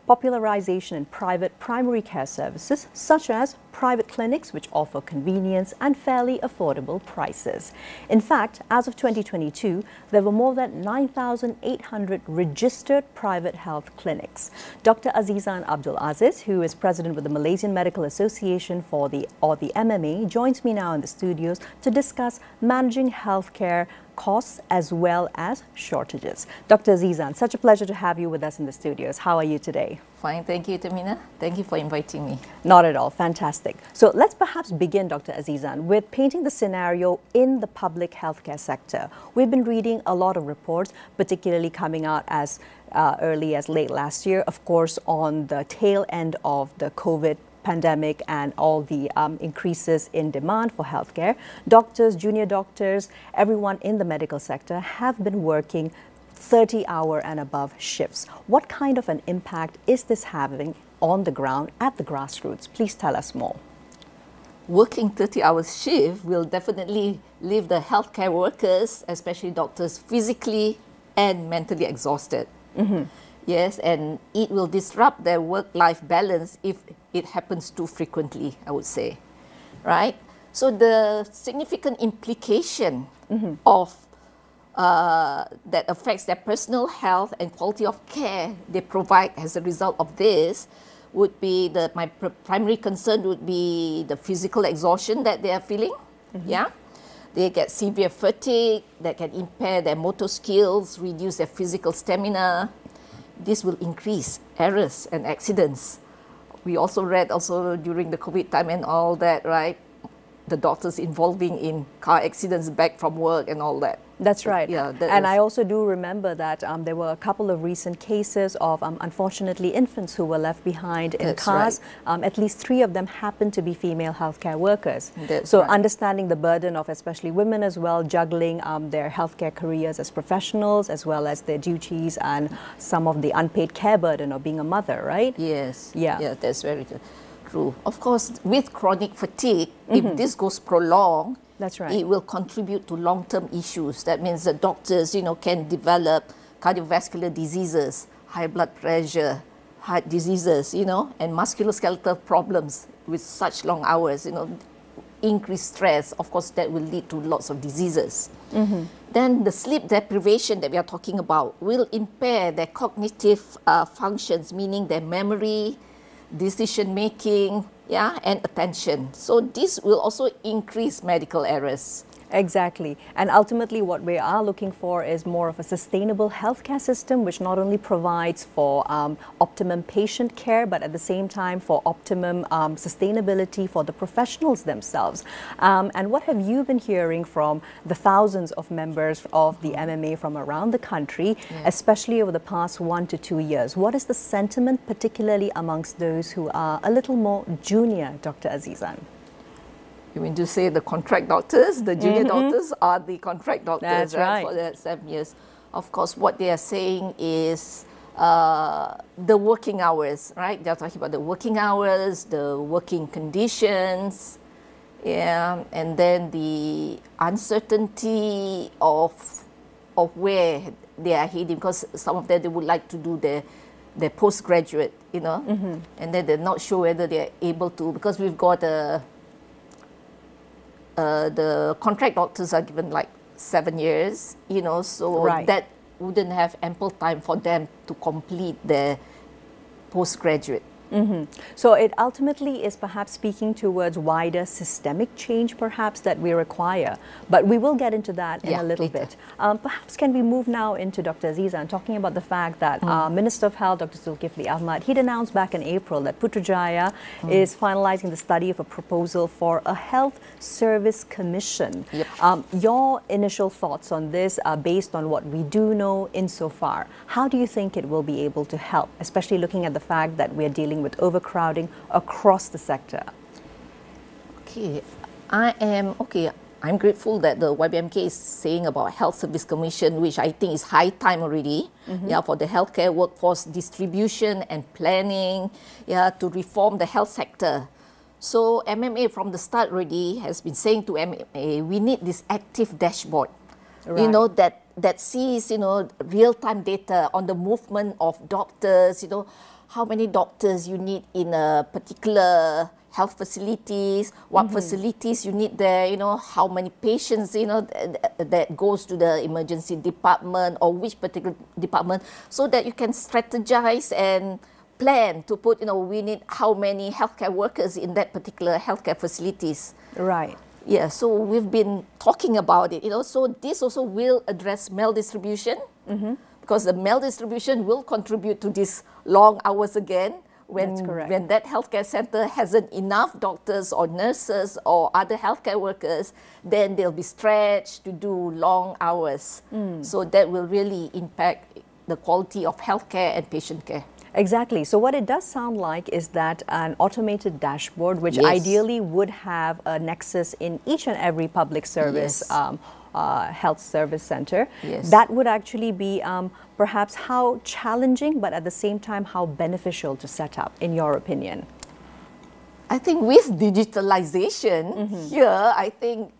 popularization in private primary care services, such as private clinics, which offer convenience and fairly affordable prices. In fact, as of 2022, there were more than 9,800 registered private health clinics. Dr. Azizan Abdul Aziz, who is president with the Malaysian Medical Association or the MMA, joins me now in the studios to discuss managing healthcare costs as well as shortages. Dr. Azizan, such a pleasure to have you with us in the studios. How are you today? Fine, thank you, Tehmina. Thank you for inviting me. Not at all. Fantastic. So let's perhaps begin, Dr. Azizan, with painting the scenario in the public healthcare sector. We've been reading a lot of reports, particularly coming out as early as late last year, of course, on the tail end of the COVID pandemic and all the increases in demand for healthcare. Doctors, junior doctors, everyone in the medical sector have been working 30-hour and above shifts. What kind of an impact is this having on the ground at the grassroots? Please tell us more. Working 30-hour shift will definitely leave the healthcare workers, especially doctors, physically and mentally exhausted. Mm-hmm. Yes, and it will disrupt their work-life balance if it happens too frequently, I would say, right? So the significant implication of that affects their personal health and quality of care they provide as a result of this would be my primary concern would be the physical exhaustion that they are feeling. Yeah, they get severe fatigue that can impair their motor skills, reduce their physical stamina. This will increase errors and accidents. We also read during the COVID time and all that, right? The doctors involving in car accidents back from work and all that. That's right. Yeah, and I also do remember that there were a couple of recent cases of, unfortunately, infants who were left behind in cars. Right. At least 3 of them happened to be female healthcare workers. That's so right. Understanding the burden of especially women as well, juggling their healthcare careers as professionals, as well as their duties and some of the unpaid care burden of being a mother, right? Yes. Yeah. Yeah, that's very true. Of course, with chronic fatigue, if this goes prolonged, that's right, it will contribute to long-term issues. That means the doctors, can develop cardiovascular diseases, high blood pressure, heart diseases, and musculoskeletal problems with such long hours, increased stress. Of course, that will lead to lots of diseases. Then the sleep deprivation that we are talking about will impair their cognitive functions, meaning their memory, decision-making, and attention. So this will also increase medical errors. Exactly. And ultimately what we are looking for is more of a sustainable healthcare system which not only provides for optimum patient care but at the same time for optimum sustainability for the professionals themselves. And what have you been hearing from the thousands of members of the MMA from around the country, especially over the past 1 to 2 years? What is the sentiment particularly amongst those who are a little more junior, Dr. Azizan? You mean to say the contract doctors, the junior doctors are the contract doctors, That's right. for the 7 years. Of course, what they are saying is the working hours, right? They're talking about the working hours, the working conditions, and then the uncertainty of where they are heading, because some of them, they would like to do their postgraduate, you know, and then they're not sure whether they're able to, because we've got the contract doctors are given like 7 years, you know, so that wouldn't have ample time for them to complete their postgraduate. So it ultimately is perhaps speaking towards wider systemic change perhaps that we require, but we will get into that in a little bit. Perhaps can we move now into Dr. Azizan, talking about the fact that Minister of Health, Dr. Zulkifli Ahmad, he'd announced back in April that Putrajaya is finalising the study of a proposal for a health service commission. Your initial thoughts on this are based on what we do know insofar. How do you think it will be able to help, especially looking at the fact that we're dealing with overcrowding across the sector? I'm grateful that the YBMK is saying about Health Service Commission, which I think is high time already, for the healthcare workforce distribution and planning, to reform the health sector. So MMA from the start already has been saying to MMA, we need this active dashboard, you know, that sees, you know, real-time data on the movement of doctors, you know, how many doctors you need in a particular health facilities, what facilities you need there, you know, how many patients, you know, that goes to the emergency department or which particular department, so that you can strategize and plan to put, you know, we need how many healthcare workers in that particular healthcare facilities. Right. Yeah, so we've been talking about it, you know, so this also will address maldistribution, because the maldistribution will contribute to this long hours again when that healthcare center hasn't enough doctors or nurses or other healthcare workers, then they'll be stretched to do long hours. So that will really impact the quality of healthcare and patient care. Exactly. So what it does sound like is that an automated dashboard, which ideally would have a nexus in each and every public service health service center, that would actually be perhaps how challenging, but at the same time how beneficial to set up, in your opinion? I think with digitalization here, I think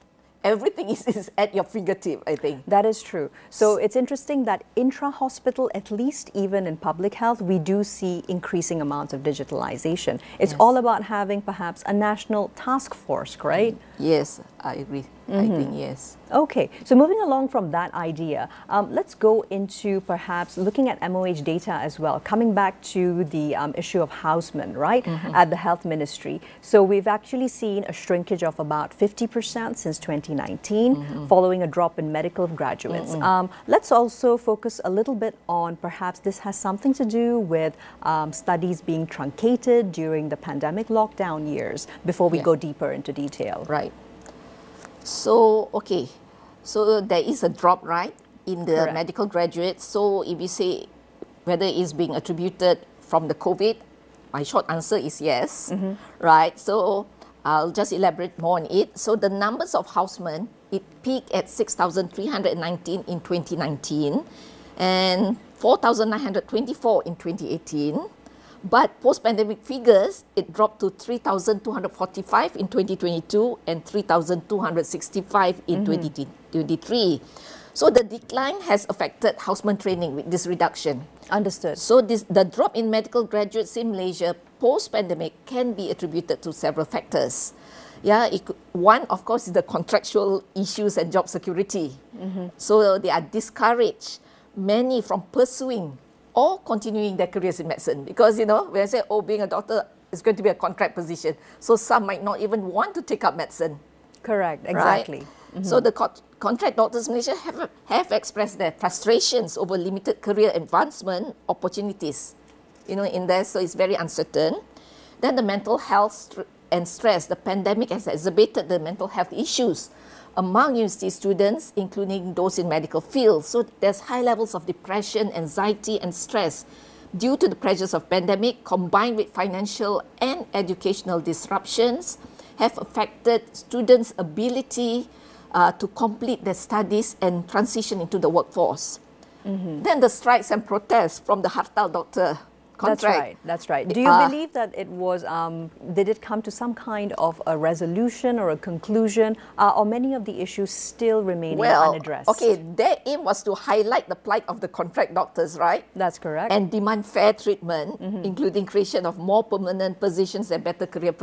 everything is at your fingertip, I think. That is true. So it's interesting that intra-hospital, at least even in public health, we do see increasing amounts of digitalization. It's all about having perhaps a national task force, right? Yes, I agree. I think yes. Okay, so moving along from that idea, let's go into perhaps looking at MOH data as well, coming back to the issue of housemen, right, at the health ministry. So we've actually seen a shrinkage of about 50% since 2019, following a drop in medical graduates. Let's also focus a little bit on perhaps this has something to do with studies being truncated during the pandemic lockdown years, before we go deeper into detail. Right. So, so there is a drop, right, in the medical graduates. So if you say whether it's being attributed from the COVID, my short answer is yes, right? So I'll just elaborate more on it. So the numbers of housemen, it peaked at 6,319 in 2019 and 4,924 in 2018. But post-pandemic figures, it dropped to 3,245 in 2022 and 3,265 in 2023. So the decline has affected houseman training with this reduction. Understood. So the drop in medical graduates in Malaysia post-pandemic can be attributed to several factors. One, of course, is the contractual issues and job security. So they are discouraged, many from pursuing or continuing their careers in medicine, because, you know, when I say, oh, being a doctor is going to be a contract position, so some might not even want to take up medicine. Correct, exactly. Right? So the contract doctors in Malaysia have expressed their frustrations over limited career advancement opportunities, in there, so it's very uncertain. Then the mental health and stress, the pandemic has exacerbated the mental health issues among university students, including those in medical fields. So there's high levels of depression, anxiety and stress due to the pressures of pandemic combined with financial and educational disruptions have affected students' ability to complete their studies and transition into the workforce. Then the strikes and protests from the Hartal doctor contract. That's right. Do you believe that it was, did it come to some kind of a resolution or a conclusion, or many of the issues still remaining unaddressed? Okay, their aim was to highlight the plight of the contract doctors, right? That's correct. And demand fair treatment, including creation of more permanent positions and better career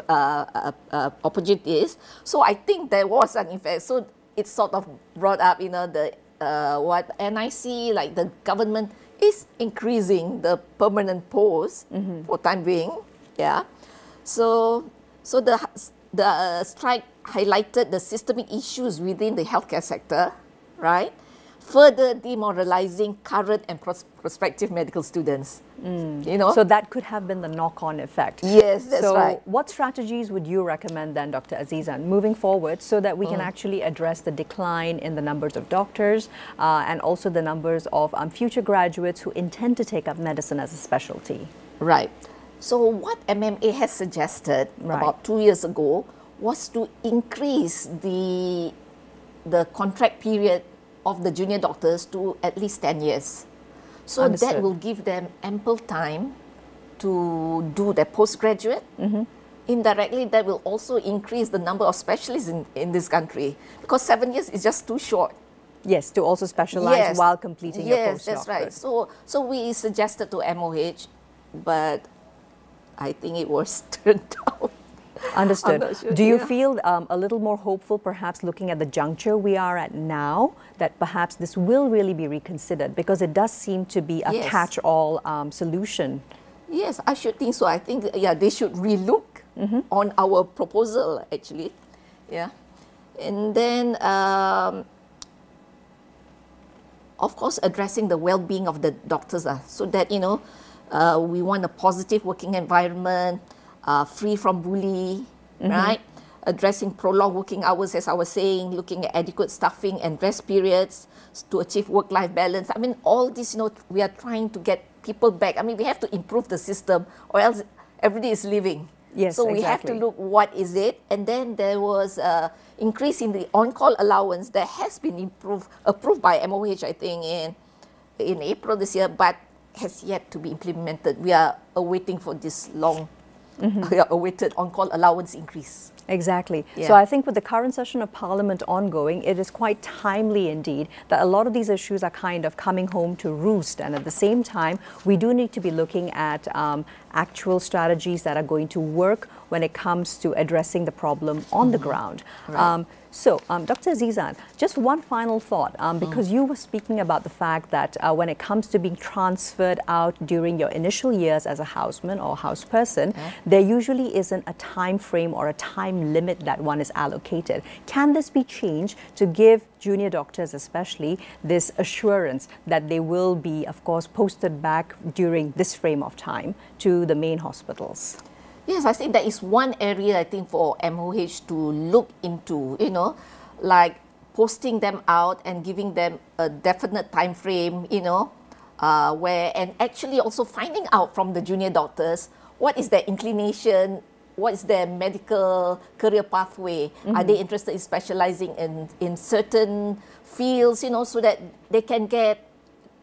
opportunities. So I think there was an effect. So it sort of brought up, the what NIC, like the government, is increasing the permanent post for time being, So the strike highlighted the systemic issues within the healthcare sector, right? Further demoralizing current and prospective medical students. So that could have been the knock-on effect. Yes, that's right. So what strategies would you recommend then, Dr. Azizan, moving forward so that we can actually address the decline in the numbers of doctors and also the numbers of future graduates who intend to take up medicine as a specialty? Right. So what MMA has suggested about 2 years ago was to increase the contract period of the junior doctors to at least 10 years. So Understood. that will give them ample time to do their postgraduate. Indirectly, that will also increase the number of specialists in this country, because 7 years is just too short. Yes, to also specialize while completing your postdoctorate. Yes, that's right. So we suggested to MOH, but I think it was turned down. Understood. Sure, Do you feel a little more hopeful, perhaps looking at the juncture we are at now, that perhaps this will really be reconsidered, because it does seem to be a catch-all solution? Yes, I should think so. I think, they should relook on our proposal, actually. And then, of course, addressing the well-being of the doctors, so that, we want a positive working environment, free from bully, right? Addressing prolonged working hours, as I was saying, looking at adequate staffing and rest periods to achieve work-life balance. I mean, all this, we are trying to get people back. I mean, we have to improve the system, or else everybody is leaving. Yes, so we have to look what is it. And then there was an increase in the on-call allowance that has been approved by MOH, I think, in April this year, but has yet to be implemented. We are awaiting for this awaited on-call allowance increase. Exactly. So I think with the current session of Parliament ongoing, it is quite timely indeed that a lot of these issues are kind of coming home to roost. And at the same time, we do need to be looking at actual strategies that are going to work when it comes to addressing the problem on the ground. Right. So, Dr. Azizan, just one final thought, because you were speaking about the fact that when it comes to being transferred out during your initial years as a houseman or houseperson, there usually isn't a time frame or a time limit that one is allocated. Can this be changed to give junior doctors especially this assurance that they will be, of course, posted back during this frame of time to the main hospitals? Yes, I think that is one area, I think, for MOH to look into, like posting them out and giving them a definite time frame, and actually also finding out from the junior doctors what is their inclination, what is their medical career pathway. Are they interested in specializing in certain fields, so that they can get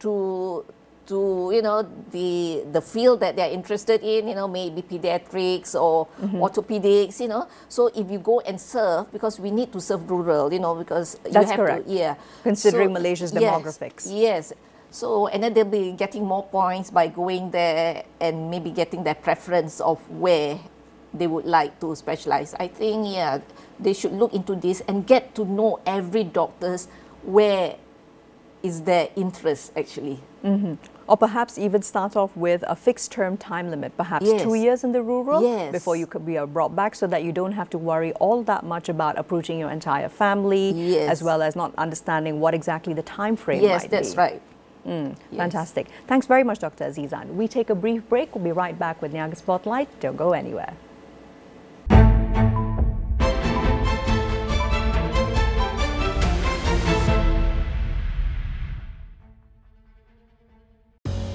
to the field that they're interested in, maybe pediatrics or orthopedics, So if you go and serve, because we need to serve rural, because That's you have correct. to, Considering Malaysia's demographics. Yes. So, and then they'll be getting more points by going there and maybe getting their preference of where they would like to specialize. I think, they should look into this and get to know every doctor's where is their interest actually. Or perhaps even start off with a fixed term time limit, perhaps Yes. 2 years in the rural Yes. before you could be brought back, so that you don't have to worry all that much about approaching your entire family, Yes. as well as not understanding what exactly the time frame Yes, might that's be. right. Yes. Yes. Fantastic. Thanks very much, Dr. Azizan. We take a brief break. We'll be right back with Niaga Spotlight. Don't go anywhere.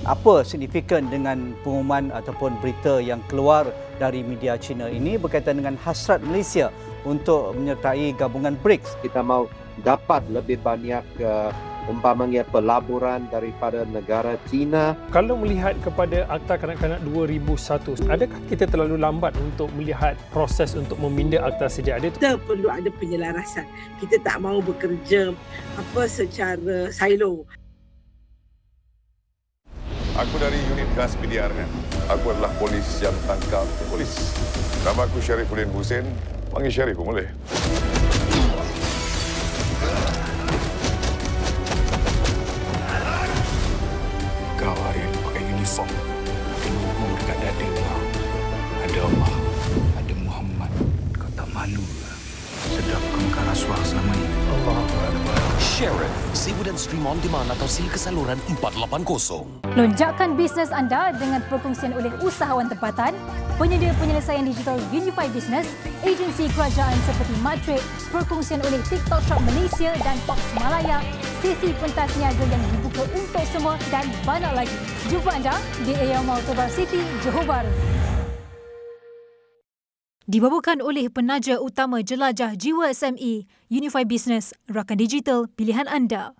Apa signifikan dengan pengumuman ataupun berita yang keluar dari media China ini berkaitan dengan hasrat Malaysia untuk menyertai gabungan BRICS? Kita mau dapat lebih banyak umpamanya pelaburan daripada negara China. Kalau melihat kepada Akta Kanak-Kanak 2001, adakah kita terlalu lambat untuk melihat proses untuk meminda akta sedia ada? Kita perlu ada penyelarasan. Kita tak mahu bekerja secara silo. Aku dari unit gas PDRN. Aku adalah polis yang tangkap polis. Nama aku Syarifuddin Hussein. Panggil Syarif pun boleh. Kau hari ini pakai uniform. Ada logo dekat dada kau. Ada Allah, ada Muhammad. Kau tak malu ke? Sedap kau makan rasuah selama ini. Allah Akbar. Sheriff, sibu dan stream on demand atau sil ke saluran 480. Lonjakan bisnes anda dengan perkongsian oleh usahawan tempatan, penyedia penyelesaian digital Unify Business, agensi kerajaan seperti Matrix, perkongsian oleh TikTok Shop Malaysia dan Fox Malaya, sesi pentas niaga yang dibuka untuk semua dan banyak lagi. Jumpa anda di Air Mall Tebar City, Johor Bahru. Dibawakan oleh penaja utama jelajah jiwa SME, Unify Business, rakan digital pilihan anda.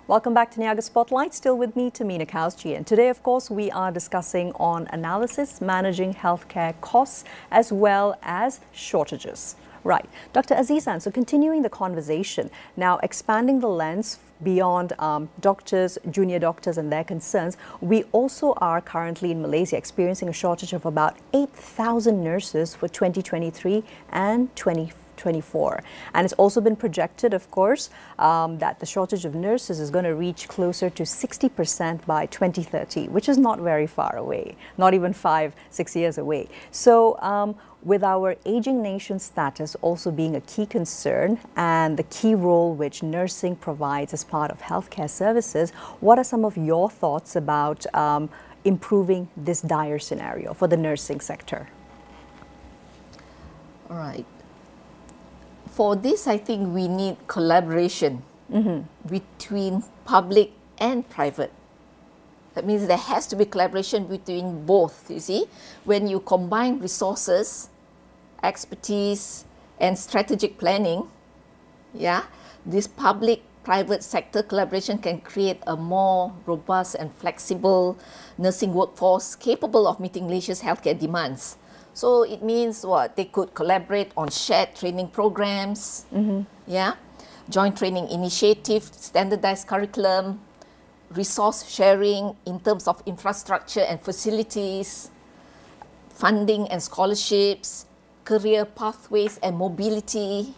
Welcome back to Niaga Spotlight, still with me, Tehmina Kaoosji. And today, of course, we are discussing on analysis, managing healthcare costs, as well as shortages. Right. Dr. Azizan, so continuing the conversation, now expanding the lens beyond doctors, junior doctors and their concerns, we also are currently in Malaysia experiencing a shortage of about 8,000 nurses for 2023 and 2024. And it's also been projected, of course, that the shortage of nurses is going to reach closer to 60% by 2030, which is not very far away, not even 5-6 years away. So with our aging nation status also being a key concern and the key role which nursing provides as part of healthcare services, what are some of your thoughts about improving this dire scenario for the nursing sector? All right. For this, I think we need collaboration between public and private. That means there has to be collaboration between both, you see. When you combine resources, expertise, and strategic planning, this public-private sector collaboration can create a more robust and flexible nursing workforce capable of meeting Malaysia's healthcare demands. So it means what? They could collaborate on shared training programs, joint training initiative, standardized curriculum, resource sharing in terms of infrastructure and facilities, funding and scholarships, career pathways and mobility,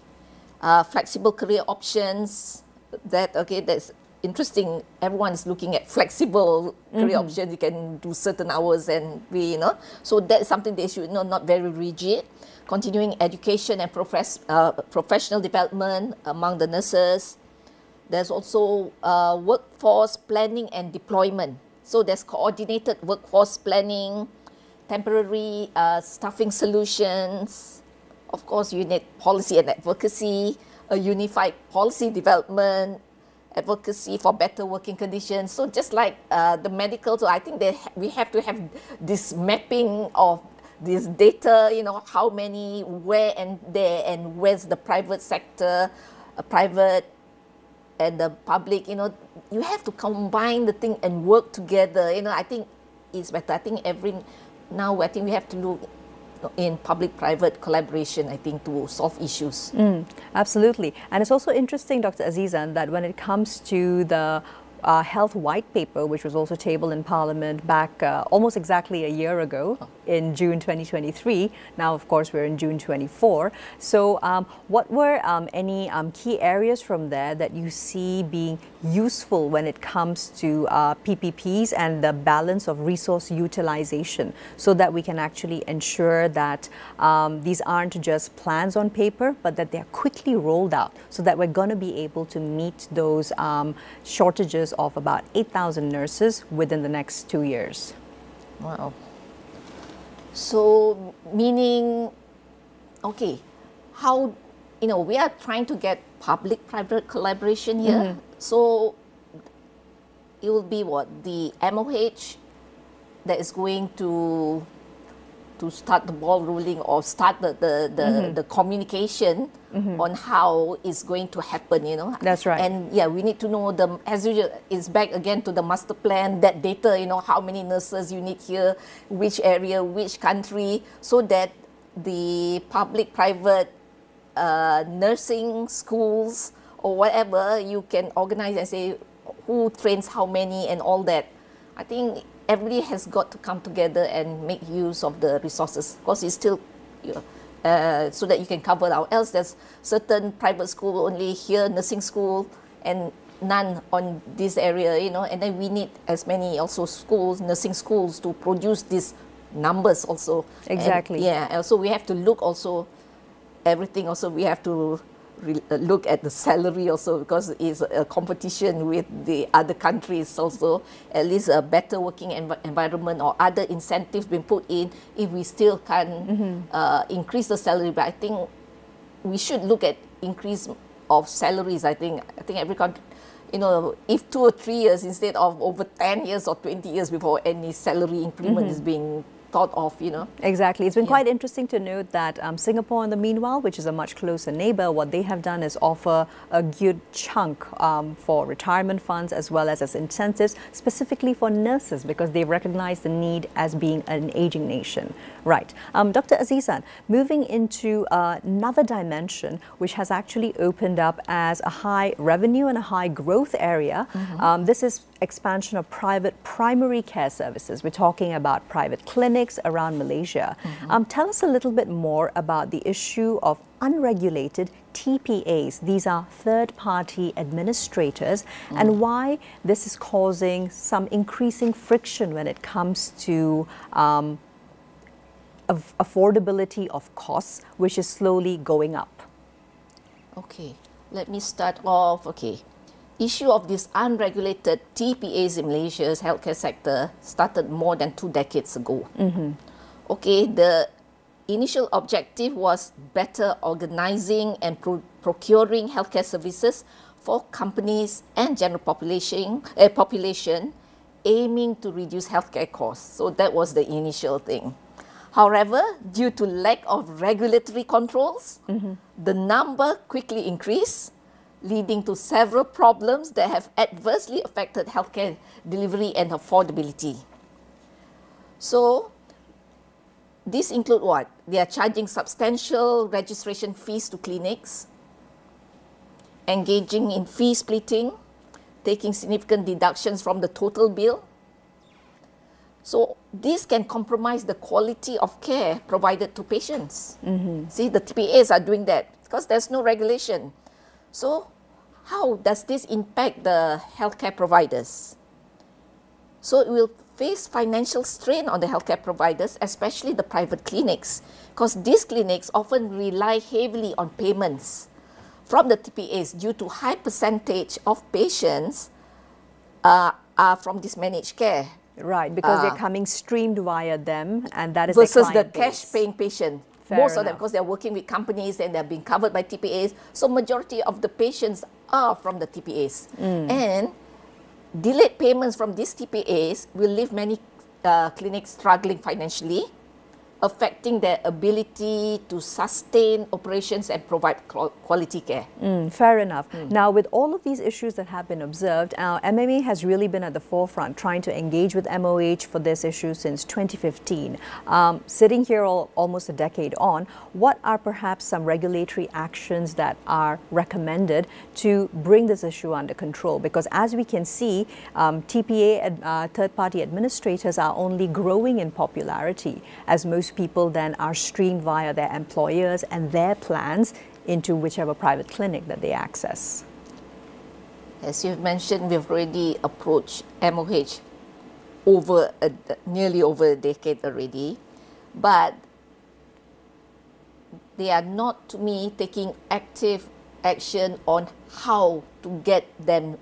flexible career options. That's interesting. Everyone is looking at flexible career options. You can do certain hours and so that's something they should not very rigid. Continuing education and professional development among the nurses. There's also workforce planning and deployment. So there's coordinated workforce planning, temporary staffing solutions. Of course, you need policy and advocacy, a unified policy development, advocacy for better working conditions. So just like the medical, so I think we have to have this mapping of this data, you know, how many, where and there, and where's the private sector, private and the public, you know, you have to combine the thing and work together. You know, I think it's better. I think now I think we have to look in public-private collaboration, I think, to solve issues. Absolutely. And it's also interesting, Dr. Azizan, that when it comes to the health white paper, which was also tabled in Parliament back almost exactly a year ago in June 2023. Now, of course, we're in June 24. So what were any key areas from there that you see being useful when it comes to PPPs and the balance of resource utilization, so that we can actually ensure that these aren't just plans on paper, but that they're quickly rolled out, so that we're going to be able to meet those shortages of about 8,000 nurses within the next 2 years. Wow. So, meaning, okay, how, you know, we are trying to get public-private collaboration here. So, it will be what? The MOH that is going to start the ball rolling, or start the communication on how it's going to happen, you know. That's right. And yeah, we need to know, as usual, it's back again to the master plan, that data, you know, how many nurses you need here, which area, which country, so that the public-private nursing schools or whatever, you can organize and say who trains how many and all that. I think everybody has got to come together and make use of the resources, because it's still, you know, so that you can cover it out. Else there's certain private school only here, nursing school, and none on this area, you know, and then we need as many also schools, nursing schools, to produce these numbers also. Exactly. And, also we have to look also, everything also we have to look at the salary also, because it's a competition with the other countries also. At least a better working environment or other incentives being put in, if we still can increase the salary. But I think we should look at increase of salaries. I think every country, you know, if 2 or 3 years instead of over 10 years or 20 years before any salary increment is being thought of, you know. Exactly. It's been quite interesting to note that Singapore, in the meanwhile, which is a much closer neighbour, what they have done is offer a good chunk for retirement funds as well as incentives, specifically for nurses, because they recognise the need as being an ageing nation. Right. Dr. Azizan, moving into another dimension which has actually opened up as a high revenue and a high growth area. This is expansion of private primary care services. We're talking about private clinics around Malaysia. Tell us a little bit more about the issue of unregulated TPAs. These are third-party administrators, and why this is causing some increasing friction when it comes to affordability of costs, which is slowly going up. Okay, let me start off. Okay, issue of this unregulated TPAs in Malaysia's healthcare sector started more than 2 decades ago. Okay, the initial objective was better organizing and procuring healthcare services for companies and general population, aiming to reduce healthcare costs. So that was the initial thing. However, due to lack of regulatory controls, the number quickly increased, leading to several problems that have adversely affected healthcare delivery and affordability. So, these include what? They are charging substantial registration fees to clinics, engaging in fee splitting, taking significant deductions from the total bill. So, this can compromise the quality of care provided to patients. See, the TPAs are doing that because there's no regulation. So, how does this impact the healthcare providers? So, it will face financial strain on the healthcare providers, especially the private clinics, because these clinics often rely heavily on payments from the TPAs due to high percentage of patients are from this managed care. Right, because they're coming streamed via them, and that is versus the cash-paying patient. Fair Most of them, enough. because they're working with companies and they're being covered by TPAs. So majority of the patients are from the TPAs. And delayed payments from these TPAs will leave many clinics struggling financially, affecting their ability to sustain operations and provide quality care. Fair enough. Now, with all of these issues that have been observed, MMA has really been at the forefront trying to engage with MOH for this issue since 2015. Sitting here almost a decade on, what are perhaps some regulatory actions that are recommended to bring this issue under control? Because as we can see, TPA, third-party administrators, are only growing in popularity as most people then are streamed via their employers and their plans into whichever private clinic that they access. As you've mentioned, we've already approached MOH nearly over a decade already, but they are not, to me, taking active action on how to get them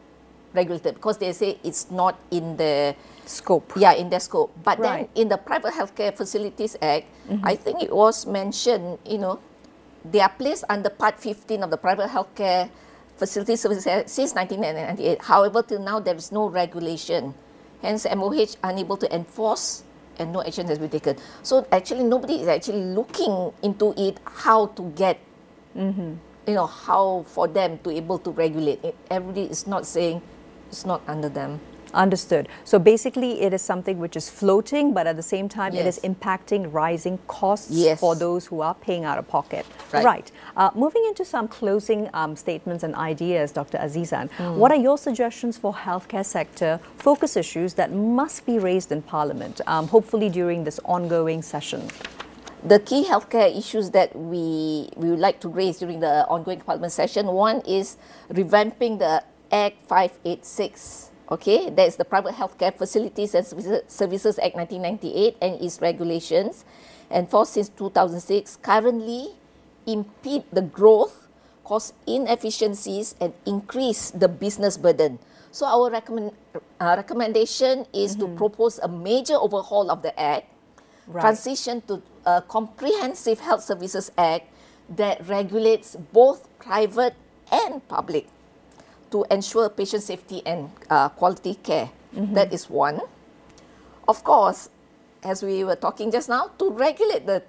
regulated, because they say it's not in the scope. Yeah, in their scope. But Right. then in the Private Healthcare Facilities Act, I think it was mentioned, they are placed under Part 15 of the Private Healthcare Facilities Services Act since 1998. However, till now, there is no regulation. Hence, MOH unable to enforce and no action has been taken. So actually, nobody is actually looking into it, how to get, how for them to able to regulate it. Everybody is not saying it's not under them. Understood. So basically, it is something which is floating, but at the same time, it is Yes. impacting rising costs Yes. for those who are paying out of pocket. Right. Moving into some closing statements and ideas, Dr. Azizan, what are your suggestions for healthcare sector focus issues that must be raised in Parliament, hopefully during this ongoing session? The key healthcare issues that we would like to raise during the ongoing Parliament session, one is revamping the Act 586. Okay, that is the Private Healthcare Facilities and Services Act 1998 and its regulations, enforced since 2006, currently impede the growth, cause inefficiencies, and increase the business burden. So our recommendation is to propose a major overhaul of the Act, transition to a comprehensive health services Act that regulates both private and public, to ensure patient safety and quality care. That is one. Of course, as we were talking just now, to regulate the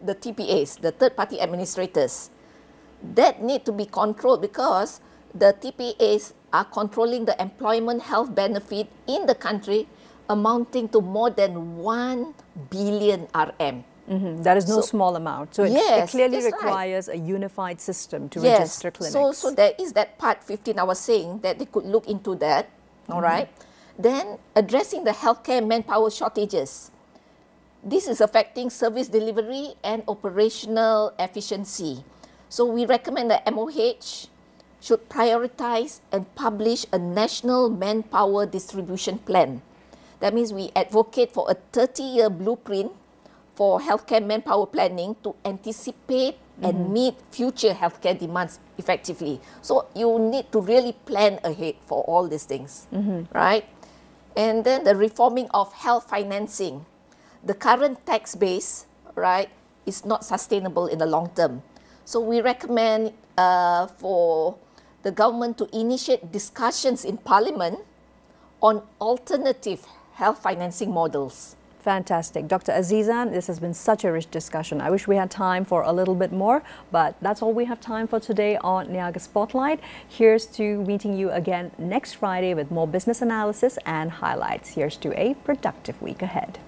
TPAs, the third-party administrators, that need to be controlled, because the TPAs are controlling the employment health benefit in the country amounting to more than 1 billion RM. That is no small amount. So it clearly that's requires a unified system to register clinics. So there is that Part 15 I was saying that they could look into that, all right? Then addressing the healthcare manpower shortages. This is affecting service delivery and operational efficiency. So we recommend that MOH should prioritize and publish a national manpower distribution plan. That means we advocate for a 30-year blueprint for healthcare manpower planning to anticipate and meet future healthcare demands effectively. So you need to really plan ahead for all these things, right? And then the reforming of health financing. The current tax base, right, is not sustainable in the long term. So we recommend for the government to initiate discussions in Parliament on alternative health financing models. Fantastic. Dr. Azizan, this has been such a rich discussion. I wish we had time for a little bit more, but that's all we have time for today on Niaga Spotlight. Here's to meeting you again next Friday with more business analysis and highlights. Here's to a productive week ahead.